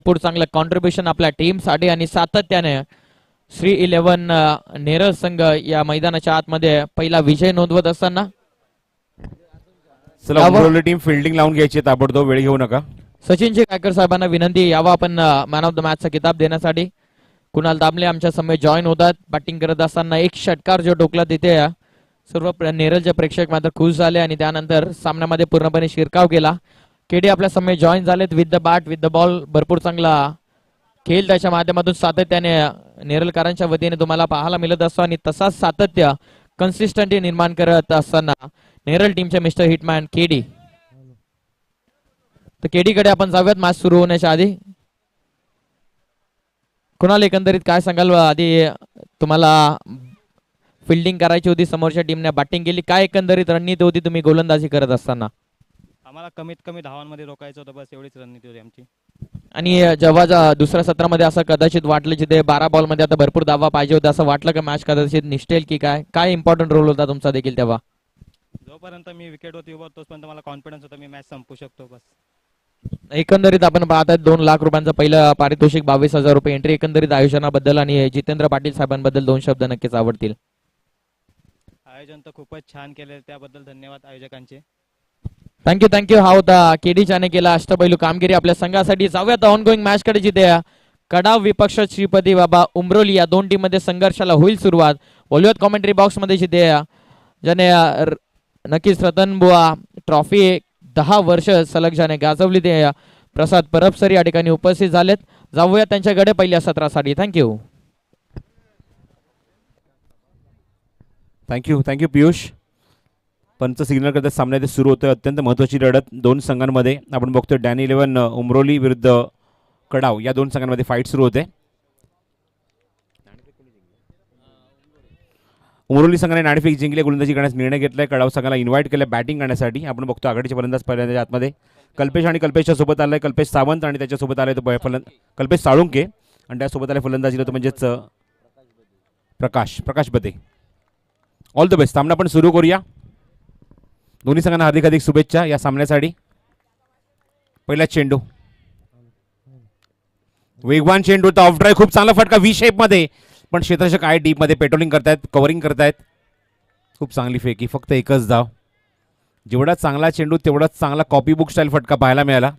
पुढे चांगलं कॉन्ट्रीब्युशन आपल्या टीमसाठी आणि सातत्याने श्री 11 नेरळ संघ या मैदानाच्या आतमध्ये पहिला विजय नोंदवत असताना चला उमरोली टीम फिल्डिंग लावून घ्यायची ताबडतोब वेळ घेऊ नका. सचिनजी कायकर साहेबांना विनंती यावा आपण मॅन ऑफ द मॅचचा किताब देण्यासाठी. कुणाल दामले आमच्या समेत जॉईन होतात. बॅटिंग करत असताना एक षटकार जो टोकला तिथे सर्व नेरळचे प्रेक्षक मात्र खुश झाले आणि त्यानंतर सामन्यामध्ये पूर्णपणे शिरकाव केला. केडी आपल्या समेत जॉईन झालेत with the bat with the ball. भरपूर चांगला खेळ त्याच्या माध्यमातून सातत्याने नेरळकरांच्या वतीने तुम्हाला पाहायला मिळत असतो आणि तसाच सातत्य कन्सिस्टंटी निर्माण करत असताना नेरळ टीमचे मिस्टर हिटमॅन केडी. तर केडी कडे आपण जाऊयात मॅच सुरू होण्याच्या आधी. कुणाला एकंदरीत काय सांगाल आधी तुम्हाला फिल्डिंग करायची होती समोरच्या टीमने बॅटिंग केली काय एकंदरीत रणनीती होती तुम्ही गोलंदाजी करत असताना? आम्हाला कमीत कमी धावांमध्ये रोखायचं होतं बस एवढीच रणनीती होती आमची. आणि जेव्हा दुसऱ्या सत्रामध्ये असं कदाचित वाटलं जिथे 12 बॉलमध्ये आता भरपूर धावा पाहिजे होता असं वाटलं का मॅच कदाचित निष्ठेल की काय काय इम्पॉर्टंट रोल होता तुमचा देखील तेव्हा? जोपर्यंत मी विकेटवरती उभा तोपर्यंत मला कॉन्फिडन्स होता मी मॅच संपू शकतो बस. एकंदरीत आपण पाहतात 2 लाख रुपयांचं पहिलं पारितोषिक 22,000 रुपये एंट्री. एकंदरीत आयोजनाबद्दल आणि जितेंद्र पाटील साहेबांबद्दल 2 शब्द नक्कीच आवडतील. आयोजन तर खूपच छान केले त्याबद्दल धन्यवाद आयोजकांचे. थँक्यू हा होता केडी चाने केला अष्टपैलू कामगिरी आपल्या संघासाठी. जाऊयात ऑन गोईंग मॅच कडे जिथे कडाव विपक्ष श्रीपती बाबा उमरोली या दोन टीम मध्ये संघर्षाला होईल सुरुवात. बोलूयात कॉमेंट्री बॉक्स मध्ये जिथे ज्याने नक्कीच रतनबुवा ट्रॉफी 10 वर्ष सलग ज्याने गाजवली ते प्रसाद परबसर या ठिकाणी उपस्थित झालेत. जाऊया त्यांच्याकडे पहिल्या सत्रासाठी. थँक्यू पियुष. पंच सिग्नल करता सामन्यात सुरू होतं अत्यंत महत्त्वाची लढत दोन संघांमध्ये. आपण बघतोय डॅनी 11 उमरोली विरुद्ध कडाव या दोन संघांमध्ये फाईट सुरू होते. उमरोली संघाने नाणेफेक जिंकले गोलंदाजी करण्याचा निर्णय घेतलाय. कडाव संघाला इन्व्हाइट केलं बॅटिंग करण्यासाठी. आपण बघतो आघाडीचे फलंदाज पहिल्यांदा आतमध्ये कल्पेश आणि कल्पेशच्या सोबत आलाय कल्पेश सावंत आणि त्याच्यासोबत आलाय तो कल्पेश साळुंके आणि त्यासोबत आले फलंदाजीला तो म्हणजेच प्रकाश बदे. All the best. सामना आपण सुरू करूया. दोन्ही संघांना हार्दिक शुभेच्छा या सामन्यासाठी. पहिला चेंडू वेगवान चेंडू होता ऑफ ड्राईव्ह खूप चांगला फटका व्ही शेप मध्ये पण क्षेत्ररक्षक आहे डीप मध्ये पेट्रोलिंग करतायत कव्हरिंग करतायत. खूप चांगली फेकी फक्त एकच धाव. जेवढा चांगला चेंडू तेवढाच चांगला कॉपी बुक स्टाईल फटका पाहायला मिळाला.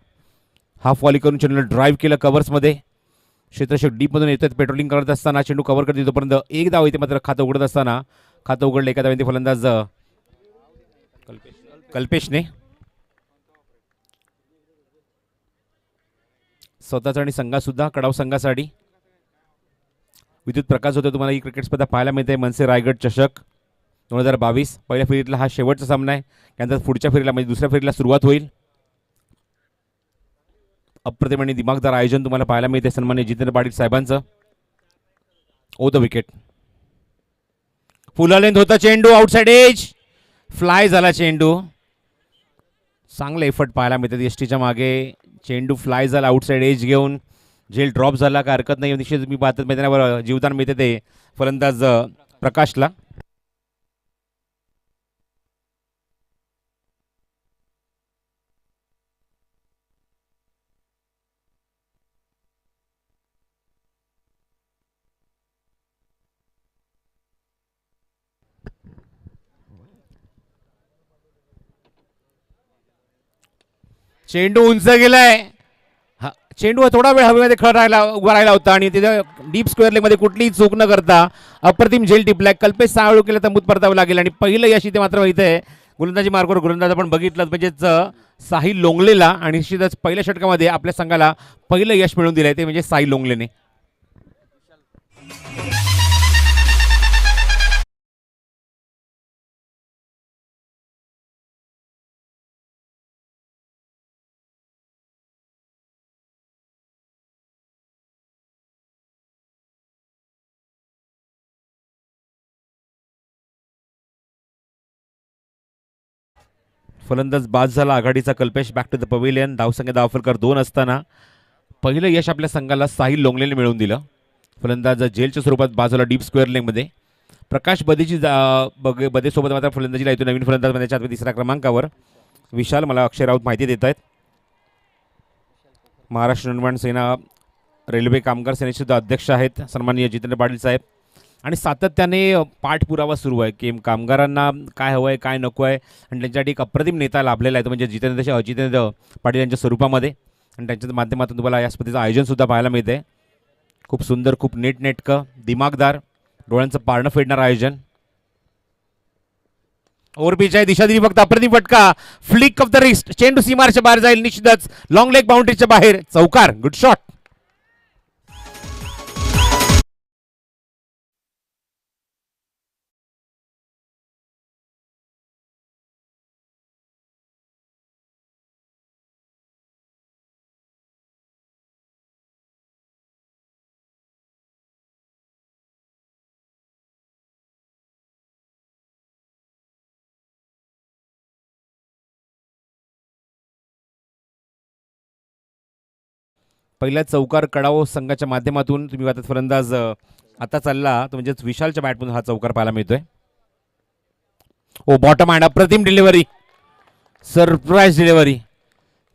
हाफ वॉली करून चेंडूला ड्राईव्ह केलं कव्हर्समध्ये. क्षेत्ररक्षक डीपमधून येतात पेट्रोलिंग करत असताना चेंडू कव्हर करत तोपर्यंत एक धाव येते मात्र खातं उघडत असताना खातं उघडलं एका धावेने फलंदाज कल्पेशने स्वतःचा आणि संघासुद्धा कडाव संघासाठी विद्युत प्रकाश होतो. तुम्हाला ही क्रिकेट स्पर्धा पाहायला मिळते मनसे रायगड चषक 2022. पहिल्या फेरीतला हा शेवटचा सामना आहे. त्यानंतर पुढच्या फेरीला म्हणजे दुसऱ्या फेरीला सुरुवात होईल. अप्रतिम आणि दिमागदार आयोजन तुम्हाला पाहायला मिळते सन्मान्य जितेंद्र पाटील साहेबांचं. ओ द विकेट फुल लेंथ होता चेंडू आउटसाइड एज फ्लाय झाला चेंडू. चांगलं एफर्ट पाहायला मिळतात एसटीच्या मागे. चेंडू फ्लाय झाला आउटसाइड एज घेऊन झेल ड्रॉप झाला का हरकत नाही. निश्चित मी पाहतात मैदानावर जीवदान मिळते ते फलंदाज प्रकाशला. चेंडू उंच गेलाय. चेंडू थोडा वेळ हवेमध्ये उभा राहिला होता आणि तिथे डीप स्क्वेअर लेगमध्ये कुठलीही चूक न करता अप्रतिम झेल टिपलाय. कल्पेश साळू केलं तंबूत परतावं लागेल आणि पहिलं यश इथे मात्र इथे गोलंदाजी मार्गावर गोलंदाज आपण बघितलं म्हणजेच साहिल लोंगलेला आणि निश्चितच पहिल्या षटकामध्ये आपल्या संघाला पहिलं यश मिळवून दिलंय ते म्हणजे साहिल लोंगलेने. फलंदाज बाद झाला आघाडीचा Kalpesh. Back to the pavilion. धावसंख्या धावफलकर 2 असताना पहिलं यश आपल्या संघाला साहिल लोंगलेने मिळवून दिलं. फलंदाज जेलच्या स्वरूपात बाजूला डीप स्क्वेअर लेगमध्ये. प्रकाश बदेची बदेसोबत मात्र फलंदाजीला येतो नवीन फलंदाज त्याच्या 3ऱ्या क्रमांकावर विशाल. मला अक्षय राऊत माहिती देत आहेत. महाराष्ट्र निर्माण सेना रेल्वे कामगार सेनेचे सुद्धा अध्यक्ष आहेत सन्माननीय जितेंद्र पाटील साहेब. आणि सातत्याने पाठपुरावा सुरू आहे की कामगारांना काय हवं आहे काय नको आहे आणि त्यांच्यासाठी एक अप्रतिम नेता लाभलेला आहे तो म्हणजे जितेंद्र पाटील यांच्या स्वरूपामध्ये. आणि त्यांच्या माध्यमातून तुम्हाला या स्पर्धेचं आयोजनसुद्धा पाहायला मिळते. खूप सुंदर, खूप नीटनेटकं, दिमागदार, डोळ्यांचं पारणं फेडणारं आयोजन. ओव्हरपिच आहे, दिशा दिली फक्त, अप्रतिम फटका, फ्लिक ऑफ द रिस्ट, चेंडू सीमारेच्या बाहेर जाईल निश्चितच, लॉंग लेग बाउंड्रीच्या बाहेर, चौकार, गुड शॉट. पहिला चौकार कडाव संघाच्या माध्यमातून तुम्ही आता फलंदाज आता चालला तो म्हणजेच विशालच्या बॅटमधून हा चौकार पाहायला मिळतोय. ओ बॉटम हँड, अप्रतिम डिलिव्हरी, सरप्राईज डिलिव्हरी,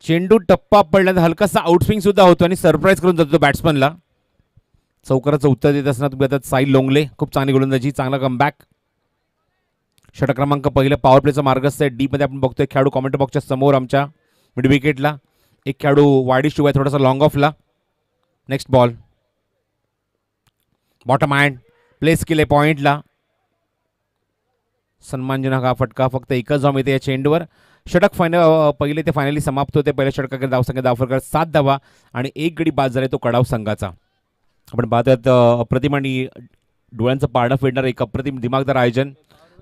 चेंडू टप्पा पडल्यानंतर हलकासा आउटस्विंग सुद्धा होतो आणि सरप्राईज करून जातो बॅट्समनला. चौकाराचं उत्तर देत असताना तुम्ही आता साई लोंगले, खूप चांगली गोलंदाजी, चांगला कमबॅक. षटक क्रमांक पहिलं पॉवर प्लेचा मार्गस्थ आहे. डी मध्ये आपण बघतोय खेळाडू कॉमेंट्री बॉक्सच्या समोर आमच्या मिड विकेटला, एक खेळाडू वाडी शिवाय थोडासा लॉंग ऑफला. Next ball, bottom hand, place केले पॉइंटला, सन्मानजनक हा फटका. फक्त एकच धाव मिळते या चेंडूवर. षटक पहिले ते फायनली समाप्त होते. पहिल्या षटकाकडे धावसंख्या धावफरकार 7 धावा आणि एक गडी बाद झाले तो कडाव संघाचा. आपण पाहतात अप्रतिम आणि डोळ्यांचं पारणं फेडणार एक अप्रतिम दिमागदार आयोजन.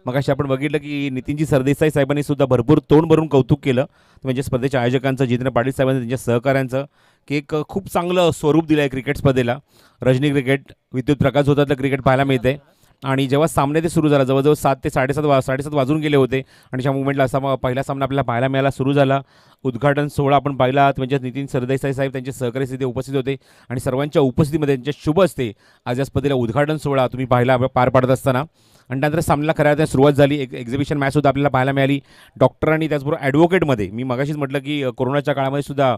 मगाशी आपण बघितलं की नितीनजी सरदेसाई साहेबांनी सुद्धा भरपूर तोंड भरून कौतुक केलं म्हणजे स्पर्धेच्या आयोजकांचं, जितेंद्र पाटील साहेबांचं, त्यांच्या सहकाऱ्यांचं, की एक खूप चांगलं स्वरूप दिलं आहे क्रिकेट स्पर्धेला. रजनी क्रिकेट, विद्युत प्रकाश होतातलं क्रिकेट पाहायला मिळते. आणि जेव्हा सामने ते सुरू झाला जवळजवळ 7 ते 7:30 वाजून गेले होते आणि त्या मुवमेंटला असा पहिला सामना आपल्याला पाहायला मिळाला, सुरू झाला. उद्घाटन सोहळा आपण पाहिला म्हणजे नितीन सरदेसाई साहेब त्यांचे सहकारी तिथे उपस्थित होते आणि सर्वांच्या उपस्थितीमध्ये त्यांच्या शुभ असते आज या स्पर्धेला उद्घाटन सोहळा तुम्ही पाहिला पार पाडत असताना. आणि त्यानंतर सामन्याला खऱ्या अर्थाने सुरुवात झाली. एक एक्झिबिशन मॅच सुद्धा आपल्याला पाहायला मिळाली डॉक्टर आणि त्याचबरोबर ॲडव्होकेटमध्ये. मी मगाशीच म्हटलं की कोरोनाच्या काळामध्ये सुद्धा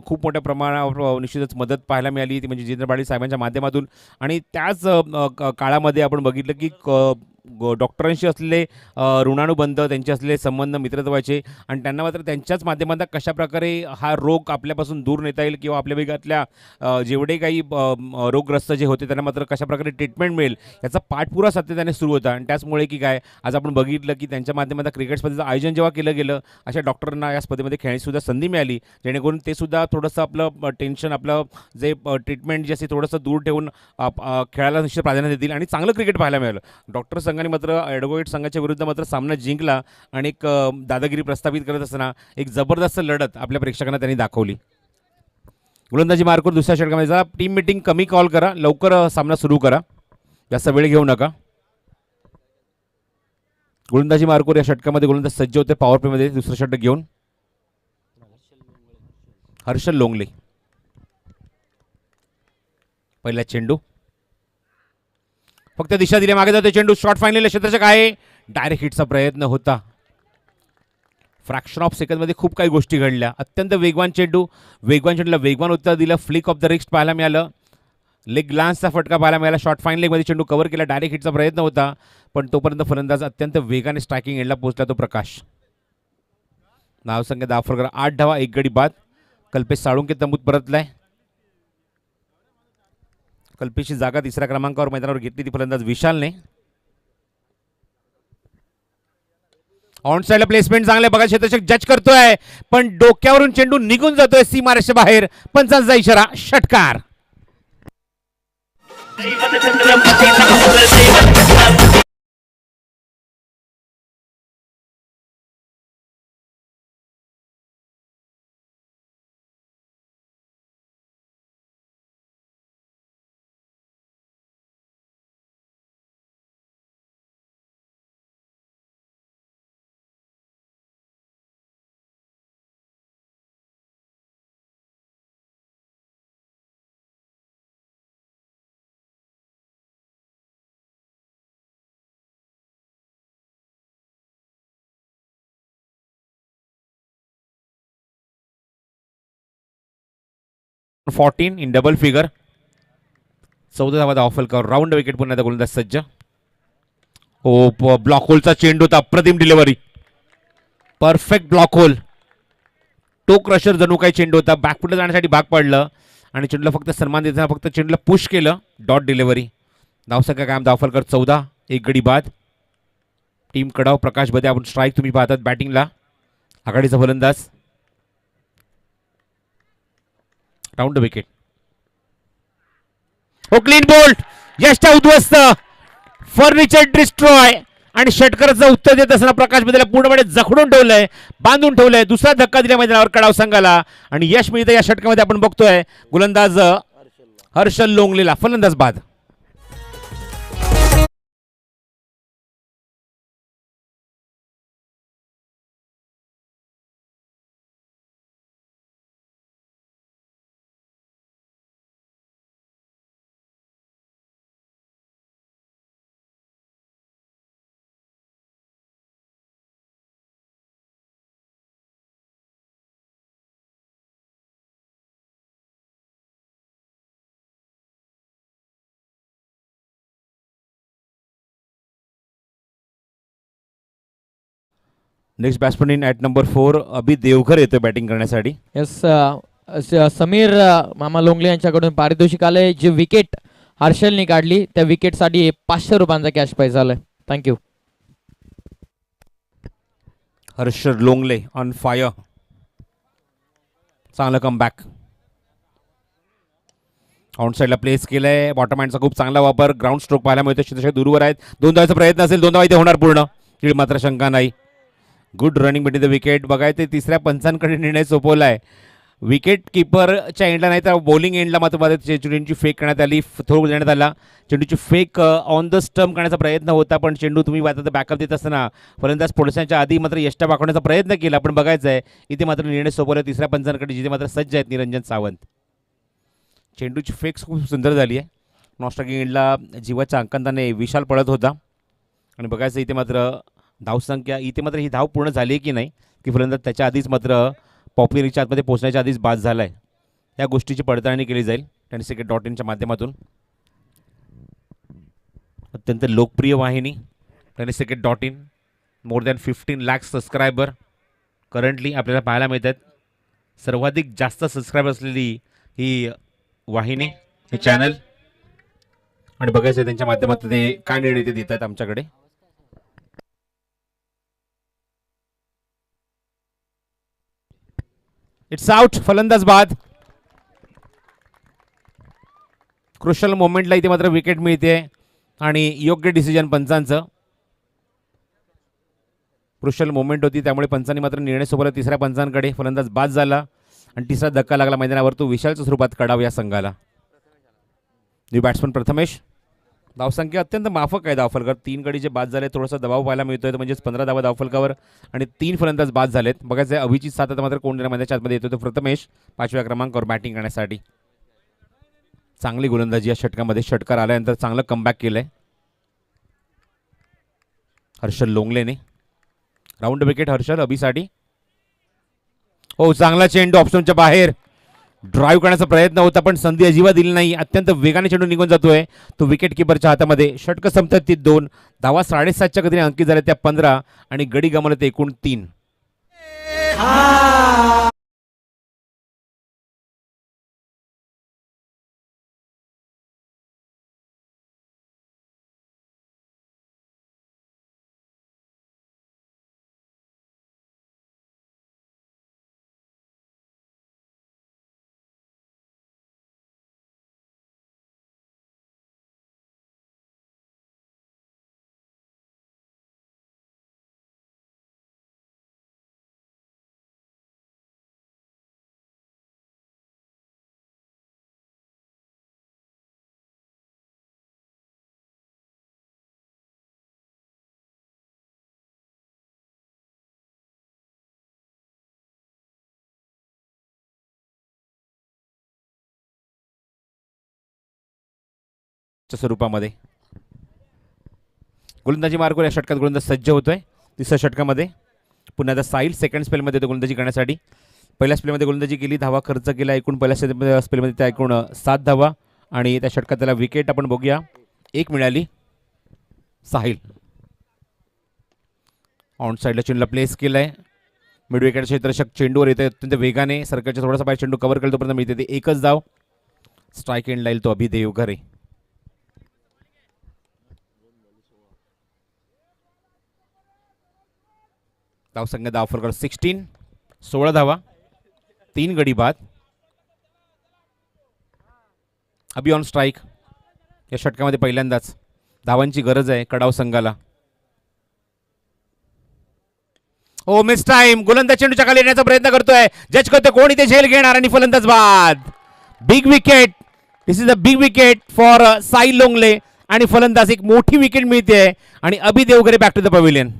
खूप मोठ्या प्रमाणावर निश्चितच मदत पाहायला मिळाली ती म्हणजे जितेंद्र पाटील साहेबांच्या माध्यमातून. आणि त्याच काळामध्ये आपण बघितलं की डॉक्टरांशी असलेले ऋणानुबंध, त्यांचे असलेले संबंध मित्रत्वाचे आणि त्यांना मात्र त्यांच्याच माध्यमातून कशाप्रकारे हा रोग आपल्यापासून दूर नेता येईल किंवा आपल्या वेगातल्या जेवढे काही रोगग्रस्त जे होते त्यांना मात्र कशाप्रकारे ट्रीटमेंट मिळेल याचा पाठपुरा सातत्याने सुरू होता. आणि त्याचमुळे की काय आज आपण बघितलं की त्यांच्या माध्यमातून क्रिकेट स्पर्धेचं आयोजन जेव्हा केलं गेलं अशा डॉक्टरांना या स्पर्धेमध्ये खेळण्याची संधी मिळाली जेणेकरून ते सुद्धा थोडंसं आपलं टेन्शन, आपलं जे ट्रीटमेंट जे असे थोडंसं दूर ठेवून खेळायला निश्चित प्राधान्य देतील आणि चांगलं क्रिकेट पाहायला मिळालं. डॉक्टर संघाने मात्र ॲडव्होकेट संघाच्या विरुद्ध मात्र सामना जिंकला आणि एक दादागिरी प्रस्थापित करत असताना एक जबरदस्त लढत आपल्या प्रेक्षकांना त्यांनी दाखवली. गोलंदाजी मार्कवर दुसऱ्या षटकामध्ये जरा टीम मीटिंग कमी कॉल करा, लवकर सामना सुरू करा, जास्त वेळ घेऊ नका. गोलंदाजी मार्कवर या षटकामध्ये गोलंदाज सज्ज होते पॉवर प्लेमध्ये दुसरं षटक घेऊन. हर्षल लोंगले, पहिला चेंडू, फक्त दिशा दिली मागे जातो चेंडू, शॉट फायनल क्षेत्ररक्षक आहे, डायरेक्ट हिटचा प्रयत्न होता. फ्रॅक्शन ऑफ सेकंडमध्ये खूप काही गोष्टी घडल्या. अत्यंत वेगवान चेंडूला वेगवान उत्तर दिलं. फ्लिक ऑफ द रिस्ट पाहायला मिळालं, लेग ग्लान्सचा फटका पाहायला मिळाला. शॉर्ट फाईन लेगमध्ये चेंडू कव्हर केला, डायरेक्ट हिटचा प्रयत्न होता पण तोपर्यंत फलंदाज अत्यंत वेगाने स्ट्रायकिंग एंडला पोहोचला तो प्रकाश. धावसंख्या दाफरकर 8 धावा, एक गडी बाद. कल्पेश साळुंके तंबूत परतलाय. कल्पेशची जागा तिसऱ्या क्रमांकावर मैदानावर घेतली ती फलंदाज विशालने. ऑन साइडला प्लेसमेंट चांगले बघा, क्षेत्ररक्षक जज करतोय पण डोक्यावरून चेंडू निघून जातोय सीमारेषेच्या बाहेर. पंचांचा इशारा, षटकार. 14 इन डबल फिगर. 14 धावा धावा फलकावर. राऊंड विकेट पुन्हा गोलंदाज सज्ज. ब्लॉक होलचा चेंडू होता. अप्रतिम delivery. Perfect block hole. Toe crusher जणू काही चेंडू होता. बॅकफुटला जाण्यासाठी भाग पडलं आणि चेंडूला फक्त सन्मान देताना फक्त चेंडूला पुश केलं. Dot delivery. धावसंख्या कायम धावफलकर 14. एक गडी बाद. टीम कडाव प्रकाश बदे आपण स्ट्राईक तुम्ही पाहतात बॅटिंगला. आघाडीचा फलंदाज. Round wicket. हो क्लीन बोल्ट. यष्टा उद्ध्वस्त. Furniture destroy. आणि षटकरचं उत्तर देत असताना प्रकाश बदला पूर्णपणे जखडून ठेवलंय. बांधून ठेवलंय. दुसरा धक्का दिल्या मैदानावर कडाव संघाला आणि यश मिळतं या षटकामध्ये. आपण बघतोय गोलंदाज हर्षल लोंगलेला. फलंदाज बाद. Next batsman in at number 4 अभि देवघर येतोय बॅटिंग करण्यासाठी. येस समीर मामा लोंगले यांच्याकडून पारितोषिक आलंय. जी विकेट हर्षलने काढली त्या विकेटसाठी 500 रुपयांचा कॅश प्राइज आलाय. Thank you. Harshal Longle on fire. चांगलं कमबॅक. आउट साईडला प्लेस केलंय. बॉटम हँडचा खूप चांगला वापर. ग्राउंड स्ट्रोक पाहायला मिळतो. तसे दूरवर आहेत. 2 धावाचा प्रयत्न असेल. 2 धावा इथे होणार पूर्ण. तीळ मात्र शंका नाही. Good running between the wicket. बघायचे तिसऱ्या पंचांकडे निर्णय सोपवलाय. विकेट किपरच्या एंडला नाही तर बॉलिंग एंडला मात्र चेंडूची फेक करण्यात आली. थ्रो देण्यात आला. चेंडूची फेक ऑन द स्टंप करण्याचा प्रयत्न होता पण चेंडू तुम्ही आता बॅकअप देत असताना फलंदाज पोहोचण्याच्या आधी मात्र यष्टा पाठवण्याचा प्रयत्न केला. पण बघायचं आहे इथे मात्र निर्णय सोपवला तिसऱ्या पंचांकडे जिथे मात्र सज्ज आहेत निरंजन सावंत. चेंडूची फेक खूप सुंदर झाली आहे. नॉस्ट्रायकिंग एंडला जीवाच्या अंकांताने विशाल पळत होता आणि बघायचं इथे मात्र धावसंख्या इथे मात्र ही धाव पूर्ण झाली की नाही की फलंदाज त्याच्या आधीच मात्र पॉप्युलरीच्या आतमध्ये पोहोचण्याच्या आधीच बाद झाला आहे. या गोष्टीची पडताळणी केली जाईल tenniscricket.in माध्यमातून. अत्यंत लोकप्रिय वाहिनी tenniscricket.in. More than 15 lakh subscriber currently आपल्याला पाहायला मिळतात. सर्वाधिक जास्त सबस्क्रायबर असलेली ही वाहिनी हे चॅनल. आणि बघायचं त्यांच्या माध्यमातून ते काय निर्णय ते देतात आमच्याकडे. It's out. फलंदाज बाद. क्रुशल मोमेंटला इथे मात्र विकेट मिळते आणि योग्य डिसिजन पंचांचं. क्रुशल मोमेंट होती त्यामुळे पंचांनी मात्र निर्णय सोबत तिसऱ्या पंचांकडे. फलंदाज बाद झाला आणि तिसरा धक्का लागला मैदानावर तो विशालच्या स्वरूपात कडाव या संघाला. New batsman Prathamesh. धावसंख्या अत्यंत माफक आहे धावफलकावर. 3 गडी जे बाद झाले थोडासा दबाव पाहायला मिळतोय म्हणजेच 15 धावा धावफलकावर आणि 3 फलंदाज बाद झालेत. बघायचं अभिजित सात आता मात्र कोण मैदानाच्या आतमध्ये येतो तो प्रथमेश 5व्या क्रमांकावर बॅटिंग करण्यासाठी. चांगली गोलंदाजी या षटकामध्ये. षटकार आल्यानंतर चांगलं कमबॅक केलंय हर्षल लोंगलेने. राऊंड विकेट हर्षल अभिसाठी. हो चांगला चेंडू ऑप्शनच्या बाहेर. ड्राईव्ह करण्याचा प्रयत्न होता पण संधी अजिबात दिली नाही. अत्यंत वेगाने चेंडू निघून जातोय तो विकेट किपरच्या हातामध्ये. षटक संपतात ती 2 धावा 7.5च्या गतीने अंकित झाल्या त्या 15 आणि गडी गमावले ते एकूण 3. स्वरूपामध्ये गोलंदाजी मार्ग या षटकात गोलंदाज सज्ज होतोय. तिसऱ्या षटकामध्ये पुन्हा आता साहिल सेकंड स्पेलमध्ये तो गोलंदाजी करण्यासाठी. पहिल्या स्पेलमध्ये गोलंदाजी केली, धावा खर्च केला एकूण पहिल्या स्पेलमध्ये त्या एकूण 7 धावा आणि त्या षटकात त्याला विकेट आपण बघूया 1 मिळाली. साहिल ऑन साईडला चेंडूला प्लेस केलाय. मिड विकेट क्षेत्ररक्षक चेंडूवर येते अत्यंत वेगाने, सर्कलच्या थोडासा बाहेर चेंडू कव्हर केला तोपर्यंत मिळते ते एकच धाव. स्ट्राईक एंडला येईल तो अभिदेव घरे. धाव संख्या धाव फरक 16, 16 धावा, 3 गडी बाद. अभि ऑन स्ट्राईक. या षटकामध्ये पहिल्यांदाच धावांची गरज आहे कडाव संघाला. ओ मिस टाइम. गोलंदाज चेंडूच्या खाली येण्याचा प्रयत्न करतोय, जज करतोय कोण इथे झेल घेणार आणि फलंदाज बाद. Big wicket. This is a big wicket for Sahil Longle आणि फलंदाज एक मोठी विकेट मिळते आणि Abhi Deoghare back to the pavilion.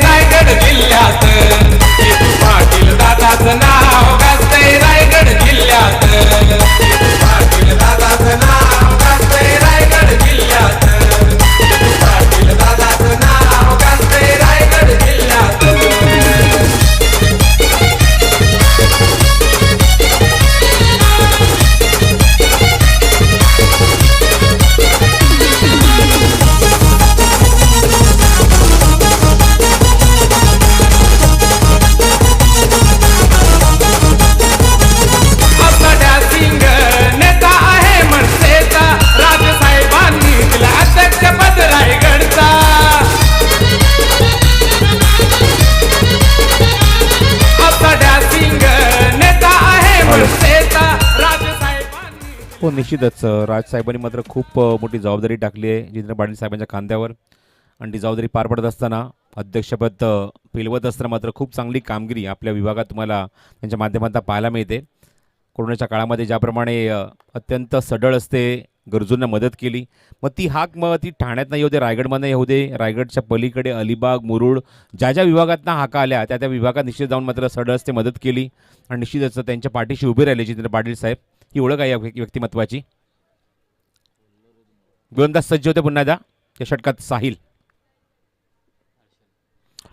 Raigad जिल्ह्यात पाटील दादाचं नाव गाजतंय रायगड जिल्ह्यात. पाटील दादाचं नाव गाजतंय रायगड जिल्ह्यात. पाटील दादाचं नाव गाजतंय रायगड जिल्ह्यात. हो निश्चितच राजसाहेबांनी मात्र खूप मोठी जबाबदारी टाकली आहे जितेंद्र पाटील साहेबांच्या खांद्यावर आणि ती जबाबदारी पार पडत असताना अध्यक्षपद पेलवत असताना मात्र खूप चांगली कामगिरी आपल्या विभागात तुम्हाला त्यांच्या माध्यमातून पाहायला मिळते. कोरोनाच्या काळामध्ये ज्याप्रमाणे अत्यंत सढळ असते, गरजूंना मदत केली, मग ती हाक मग ती ठाण्यातनं येऊ दे, रायगडमधनं येऊ दे, रायगडच्या पलीकडे अलिबाग, मुरुड ज्या ज्या विभागातनं हाका आल्या त्या त्या विभागात निश्चित जाऊन मात्र सढळ असते मदत केली आणि निश्चितच त्यांच्या पाठीशी उभे राहिले जितेंद्र पाटील साहेब. ही ओळख आहे या व्यक्तिमत्वाची. गोलंदाज सज्ज होते पुन्हा एकदा या षटकात Sahil.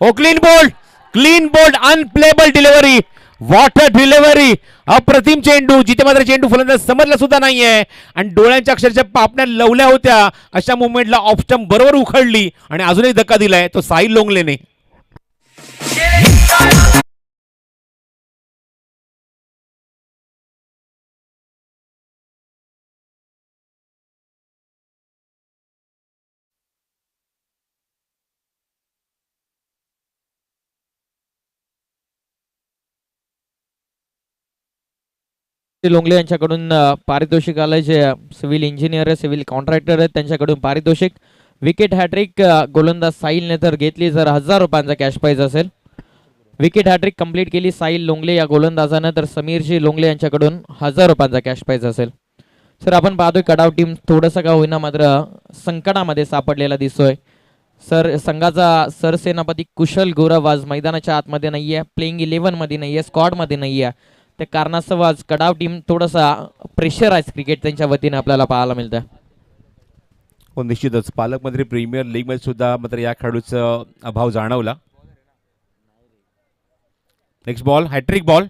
Oh clean bowled, clean bowled, unplayable delivery, what a delivery, अप्रतिम चेंडू जिथे मात्र चेंडू फलंदाज समजला सुद्धा नाहीये आणि डोळ्यांच्या अक्षरशः पापण्या लवल्या होत्या अशा मुवमेंटला ऑफ स्टंप बरोबर उखडली आणि अजूनही धक्का दिलाय तो साहिल लोंगलेने. लोंगले यांच्याकडून पारितोषिक आलंय. जे सिव्हिल इंजिनियर आहे, सिव्हिल कॉन्ट्रॅक्टर आहेत, त्यांच्याकडून पारितोषिक. विकेट हॅट्रिक गोलंदाज साहिलने तर घेतली, जर 1000 रुपयांचा कॅश प्राइज असेल. विकेट हॅट्रिक कंप्लीट केली साहिल लोंगले या गोलंदाजानं, तर समीरजी लोंगले यांच्याकडून 1000 रुपयांचा कॅश प्राइज असेल. सर आपण पाहतोय कडाव टीम थोडंसं का होईना मात्र संकटामध्ये सापडलेला दिसतोय. सर संघाचा सरसेनापती कुशल गौरव आज मैदानाच्या आतमध्ये नाहीये, प्लेइंग 11 मध्ये नाहीये, स्क्वॉड मध्ये नाहीये. त्या कारणास्तव आज कडाव टीम थोडासा प्रेशराइज क्रिकेट त्यांच्या वतीने आपल्याला पाहायला मिळतं. हो निश्चितच पालकमंत्री प्रीमियर लीगमध्ये सुद्धा मात्र या खेळाडूचा अभाव जाणवला. Next ball, hattrick ball.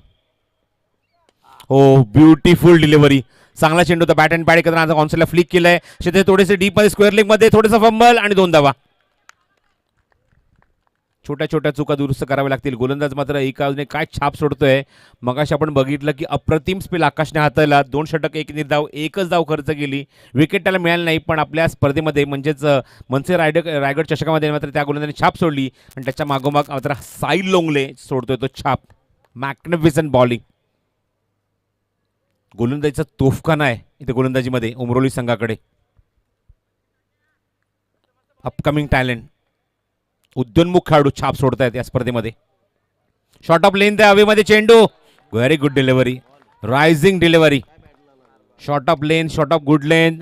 हो ब्युटिफुल डिलिव्हरी, चांगला चेंडू होता. बॅट अँड पॅड एकत्र कॉन्सेप्टला फ्लिक केलाय, शेते थोडेसे डीप मध्ये स्क्वेअर लेग मध्ये थोडासा फंबल आणि 2 धावा. छोट्या छोट्या चुका दुरुस्त कराव्या लागतील. गोलंदाज मात्र एका बाजूने काय छाप सोडतोय. मगाशी आपण बघितलं की अप्रतिम स्पेल आकाशने हाताळला, 2 षटक 1 निर्धाव, एकच धाव खर्च केली, विकेट त्याला मिळाली नाही. पण आपल्या स्पर्धेमध्ये म्हणजेच मनसे रायगड चषकामध्ये मात्र त्या गोलंदाजाने छाप सोडली आणि त्याच्या मागोमाग मात्र साहिल लोंगले सोडतोय तो छाप. Magnificent bowling. गोलंदाजीचा तोफखाना आहे इथे गोलंदाजीमध्ये उमरोली संघाकडे. अपकमिंग टॅलेंट, उद्योन्मुख खेळाडू छाप सोडतायत या स्पर्धेमध्ये. शॉर्ट ऑफ लेन त्या हवेमध्ये चेंडू, very good delivery, rising delivery. Short of length, short of good length.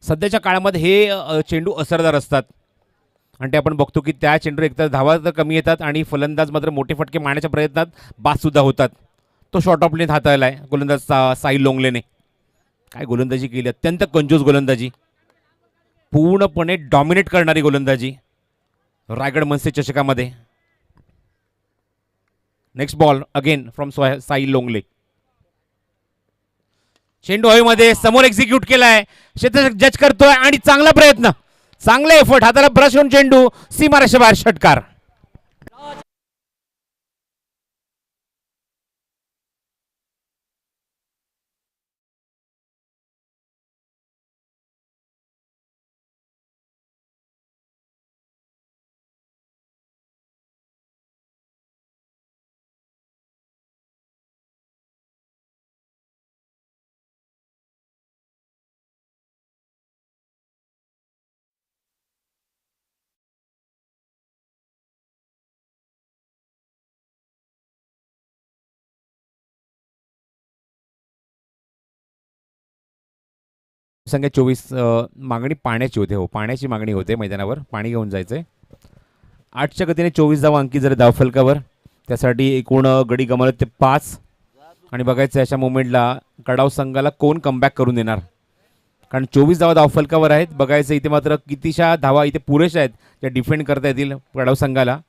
सध्याच्या काळामध्ये हे चेंडू असरदार असतात आणि ते आपण बघतो की त्या चेंडू एकतर धावा तर कमी येतात आणि फलंदाज मात्र मोठे फटके मारण्याच्या प्रयत्नात बाद सुद्धा होतात. तो शॉर्ट ऑफ लेन हाताळलाय गोलंदाज साहिल लोंगलेने. काय गोलंदाजी केली, अत्यंत कंजूस गोलंदाजी, पूर्णपणे डॉमिनेट करणारी गोलंदाजी. रायगड मनसे चषकामध्ये. Next ball again from Sai Longle. चेंडू हवेमध्ये समोर एक्झिक्यूट केलाय, क्षेत्ररक्षक जज करतोय आणि चांगला प्रयत्न, चांगला एफर्ट, हाताला ब्रश होऊन चेंडू सीमारेषा बाहेर षटकार. संख्या 24. मागणी पाण्याची होते, हो पाण्याची मागणी होते मैदानावर, पाणी घेऊन जायचंय. 8च्या गतीने 24 धावा अंकित झाले धावफलकावर. त्यासाठी एकूण गडी गमावले ते 5. आणि बघायचं अशा मोमेंटला कडाव संघाला कोण कमबॅक करून देणार, कारण 24 धावा धावफलकावर आहेत. बघायचं इथे मात्र कितीशा धावा इथे पुरेशा आहेत त्या डिफेंड करता येतील कडाव संघाला.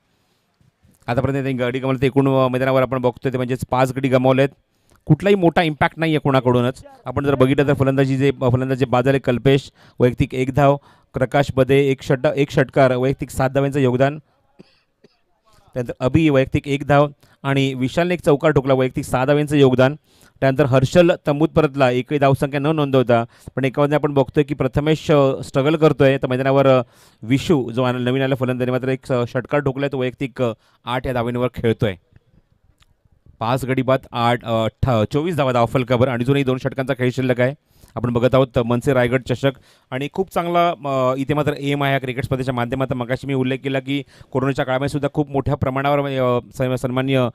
आतापर्यंत त्यांनी गडी गमावले एकूण मैदानावर आपण बघतोय ते म्हणजेच 5 गडी गमावलेत. कुठलाही मोठा इम्पॅक्ट नाही आहे कोणाकडूनच. आपण जर बघितलं तर फलंदाजी बाजारे कल्पेश वैयक्तिक 1 धाव, प्रकाश बदे एक षटकार, वैयक्तिक 7 धावांचं योगदान. त्यानंतर अभि वैयक्तिक 1 धाव आणि विशालने एक चौकार ठोकला, वैयक्तिक 6 धावांचं योगदान. त्यानंतर हर्षल तंबूत परतला, एकही धावसंख्या न नोंदवता. पण एकामध्ये आपण बघतोय की प्रथमेश स्ट्रगल करतोय, तर मैदानावर विशू जो नवीन आला फलंदाजी मात्र एक षटकार ठोकलाय, तो वैयक्तिक 8 या धावांवर खेळतोय. 5 गडी बाद 24 धावा धावफलकावर आणि अजूनही 2 षटकांचा खेळ शिल्लक आहे. आपण बघत आहोत मनसे रायगड चषक आणि खूप चांगला इथे मात्र एम आहे क्रिकेट स्पर्धेच्या माध्यमातून. मगाशी मी उल्लेख केला की कोरोनाच्या काळामध्ये सुद्धा खूप मोठ्या प्रमाणावर सन्माननीय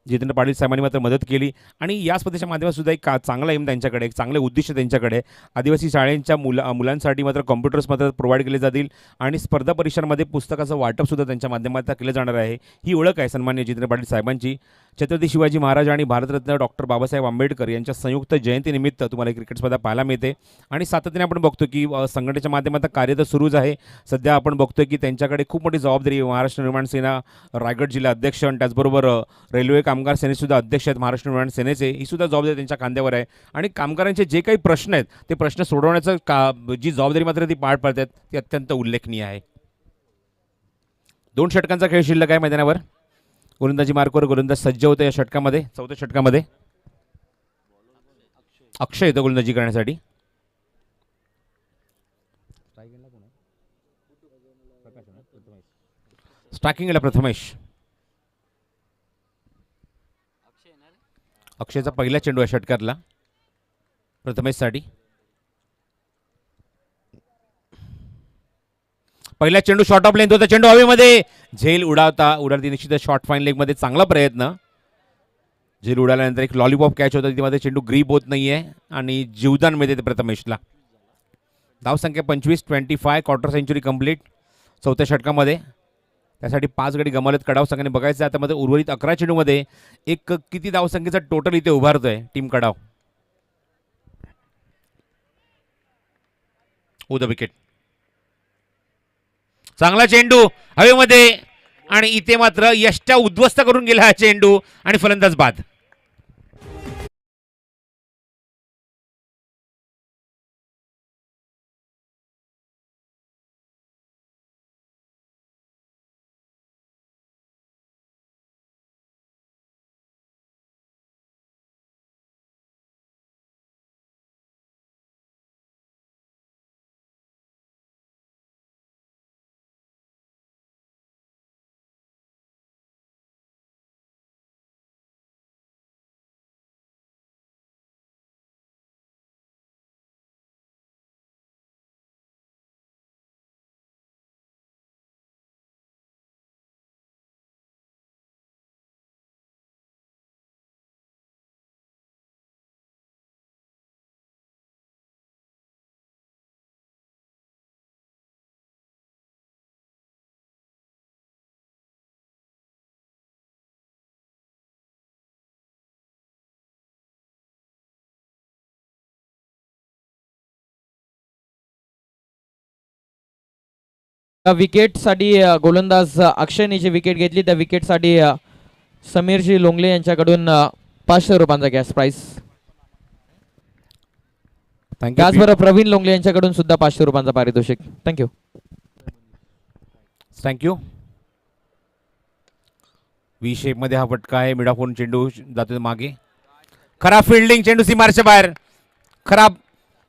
जितेंद्र पाटील साहेबांनी मात्र मदत केली आणि या स्पर्धेच्या माध्यमात सुद्धा एक चांगला एम त्यांच्याकडे, एक चांगले उद्दिष्ट त्यांच्याकडे. आदिवासी शाळेंच्या मुलांसाठी मात्र कॉम्प्युटर्स मात्र प्रोव्हाइड केले जातील आणि स्पर्धा परीक्षांमध्ये पुस्तकाचं वाटपसुद्धा त्यांच्या माध्यमातून केलं जाणार आहे. ही ओळख आहे सन्माननीय जितेंद्र पाटील साहेबांची. छत्रपती शिवाजी महाराज आणि भारतरत्न डॉक्टर बाबासाहेब आंबेडकर यांच्या संयुक्त जयंतीनिमित्त तुम्हाला क्रिकेट स्पर्धा पाहायला मिळते आणि सातत्याने आपण बघतो की संघटनेच्या माध्यमातून कार्य तर सुरूच आहे. सध्या आपण बघतोय की त्यांच्याकडे खूप मोठी जबाबदारी, महाराष्ट्र निर्माण सेना रायगड जिल्हा अध्यक्ष आणि त्याचबरोबर रेल्वे कामगार सेनेसुद्धा अध्यक्ष आहेत महाराष्ट्र निर्माण सेनेचे, ही सुद्धा जबाबदारी त्यांच्या खांद्यावर आहे. आणि कामगारांचे जे काही प्रश्न आहेत ते प्रश्न सोडवण्याचं जी जबाबदारी मात्र ती पार पाडतात ती अत्यंत उल्लेखनीय आहे. 2 षटकांचा खेळ शिल्लक आहे मैदानावर. गोलंदाजी मार्कवर गोलंदाज सज्ज होते या षटकामध्ये. 4थ्या षटकामध्ये अक्षय येतो गोलंदाजी करण्यासाठी. स्ट्रायकिंगला प्रथमेश. अक्षयचा पहिला चेंडू आहे षटकातला प्रथमेशसाठी. पहिला चेंडू शॉर्ट ऑफ लेंथ होता, चेंडू हवेमध्ये झेल उडालती निश्चितच शॉर्ट फाईन लेगमध्ये चांगला प्रयत्न. झेल उडाल्यानंतर एक लॉलीपॉप कॅच होता, तिथे चेंडू ग्रीप होत नाहीये आणि जीवदान मिळते प्रथमेशला. धावसंख्या 25, 25 क्वार्टर सेंचुरी कंप्लीट 4थ्या षटकामध्ये. त्यासाठी 5 गडी गमावलेत कडाव संघाने. बघायचं आता मध्ये उर्वरित 11 चेंडूमध्ये एक किती धावसंख्येचा टोटल इथे उभारतोय टीम कडाव. The wicket. चांगला चेंडू हवेमध्ये आणि इथे मात्र यष्ट्या उद्ध्वस्त करून गेला हा चेंडू आणि फलंदाज बाद. विकेटसाठी गोलंदाज अक्षयने जी विकेट घेतली त्या विकेटसाठी समीरजी लोंगले यांच्याकडून 500 रुपयांचा कॅश प्राइस. थँक्यू. त्याचबरोबर प्रवीण लोंगले यांच्याकडून सुद्धा 500 रुपयांचा पारितोषिक. थँक्यू. थँक्यू. व्ही शेप मध्ये हा फटका आहे. मिडाफोन चेंडू जातो मागे. खराब फिल्डिंग, चेंडू सीमारच्या बाहेर. खराब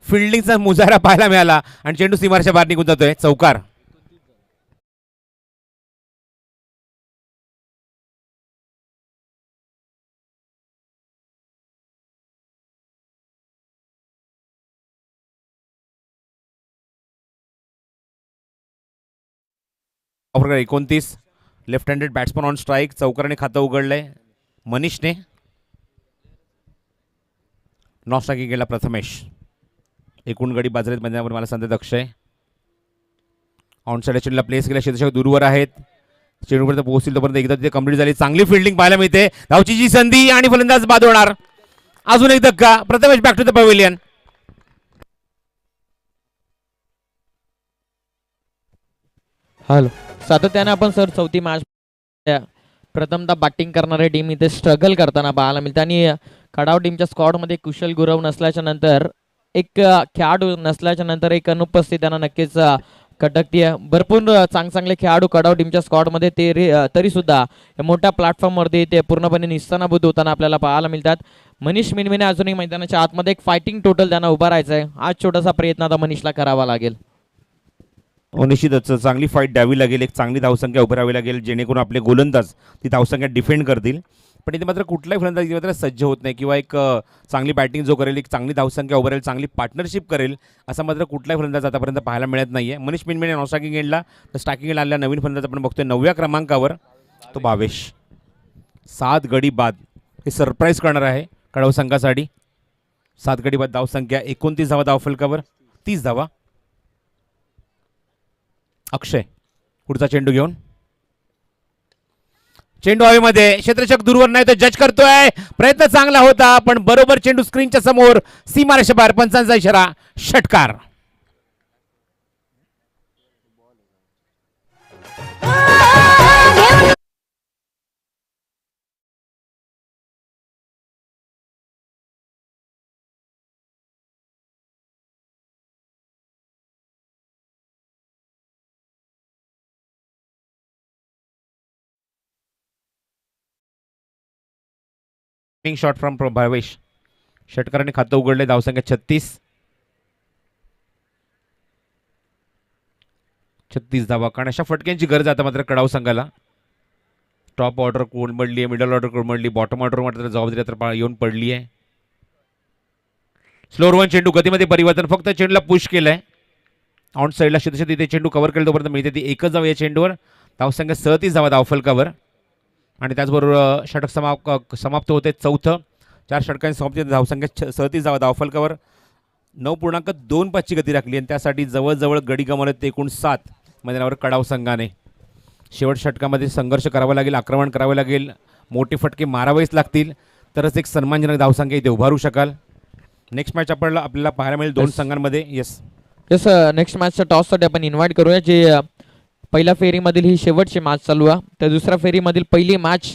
फिल्डिंगचा मुजारा पाहायला मिळाला आणि चेंडू सीमारच्या बाहेर निघून जातोय. चौकार. Offer 29. Left handed batsman on strike. चौकाराने खातं उघडलंय मनीषने. नॉन स्ट्रायकिंग केला प्रथमेश. एकूण गडी बाजारात मैदानावर मला सांगतात अक्षय. ऑन साईड चेंडूला प्लेस केला. क्षेत्ररक्षक दूरवर आहेत. चेंडूपर्यंत पोहोचतील तोपर्यंत एकदा तिथे कंप्लीट झाली. चांगली फिल्डिंग पाहायला मिळते. धावची जी संधी आणि फलंदाज बाद होणार. अजून एक धक्का. Prathamesh back to the pavilion. Hello. सातत्याने आपण सर चौथी मॅच प्रथमतः बॅटिंग करणारे टीम इथे स्ट्रगल करताना पाहायला मिळते आणि खडाव टीमच्या स्क्वॉडमध्ये कुशल गुरव नसल्याच्या नंतर एक खेळाडू नसल्याच्या नंतर एक अनुपस्थिती त्यांना नक्कीच खटकतीये. भरपूर चांगले खेळाडू खडाव टीमच्या स्क्वॉडमध्ये तरी सुद्धा मोठ्या प्लॅटफॉर्मवरती ते पूर्णपणे निस्तानाभूत होताना आपल्याला पाहायला मिळतात. मनीष मिनमिने अजूनही मैदानाच्या आतमध्ये एक फायटिंग टोटल त्यांना उभा राहायचं आहे. आज छोटासा प्रयत्न आता मनीषला करावा लागेल. निश्चितच चांगली फाईट द्यावी लागेल. एक चांगली धावसंख्या उभारावी लागेल जेणेकरून आपले गोलंदाज ती धावसंख्या डिफेंड करतील. पण इथे मात्र कुठलाही फलंदाज इथे मात्र सज्ज होत नाही किंवा एक चांगली बॅटिंग जो करेल, एक चांगली धावसंख्या उभारेल, चांगली पार्टनरशिप करेल असं मात्र कुठलाही फलंदाज आतापर्यंत पाहायला मिळत नाहीये. मनीष मिनमिने नॉन स्ट्रायकिंग एंडला. तर स्ट्रायकिंग एंडला आलेला नवीन फलंदाज आपण बघतोय 9व्या क्रमांकावर तो भावेश. 7 गडी बाद हे सरप्राईज करणार आहे कडाव संघासाठी. 7 गडी बाद धावसंख्या. 29 धावा धावफलकावर. 30 धावा. अक्षय पुढचा चेंडू घेऊन. चेंडू हवेमध्ये. क्षेत्ररक्षक दूरवर नाही तो जज करतोय. प्रयत्न चांगला होता पण बरोबर चेंडू स्क्रीनच्या समोर. सीमारेषा बाहेर. पंचांचा इशारा. षटकार. Shot from Bhavesh. षटकाराने खातं उघडले. धावसंख्या 36 धावा. कारण अशा फटक्यांची गरज आता मात्र कडाव संघाला. टॉप ऑर्डर कोलमडली आहे. मिडल ऑर्डर कोलमडली. बॉटम ऑर्डर मात्र जबाबदारी आता येऊन पडली आहे. स्लोअर वन चेंडू. गतीमध्ये परिवर्तन. फक्त चेंडूला पुश केलंय. ऑन साईडला क्षेत्ररक्षक तिथे चेंडू कव्हर केला तोपर्यंत मिळते ती एकच धाव या चेंडूवर. धावसंख्या 37 धावा धावफलकावर. आणि त्याचबरोबर षटक समाप्त होते. चौथं. 4 षटकांची समाप्ती. धावसंख्या 37 धावा धावफलकावर. 9.25 गती राखली आणि त्यासाठी जवळजवळ गडी गमावले एकूण 7 मैदानावर कडाव संघाने. शेवट षटकामध्ये संघर्ष करावा लागेल. आक्रमण करावे लागेल. मोठे फटके मारावेच लागतील तरच एक सन्मानजनक धावसंख्या इथे उभारू शकाल. नेक्स्ट मॅच आपल्याला पाहायला मिळेल 2 संघांमध्ये. येस नेक्स्ट मॅचच्या टॉससाठी आपण इन्व्हाइट करूया. जे पहिल्या फेरीमधील ही शेवटची मॅच चालू आहे. त्या दुसऱ्या फेरीमधील पहिली मॅच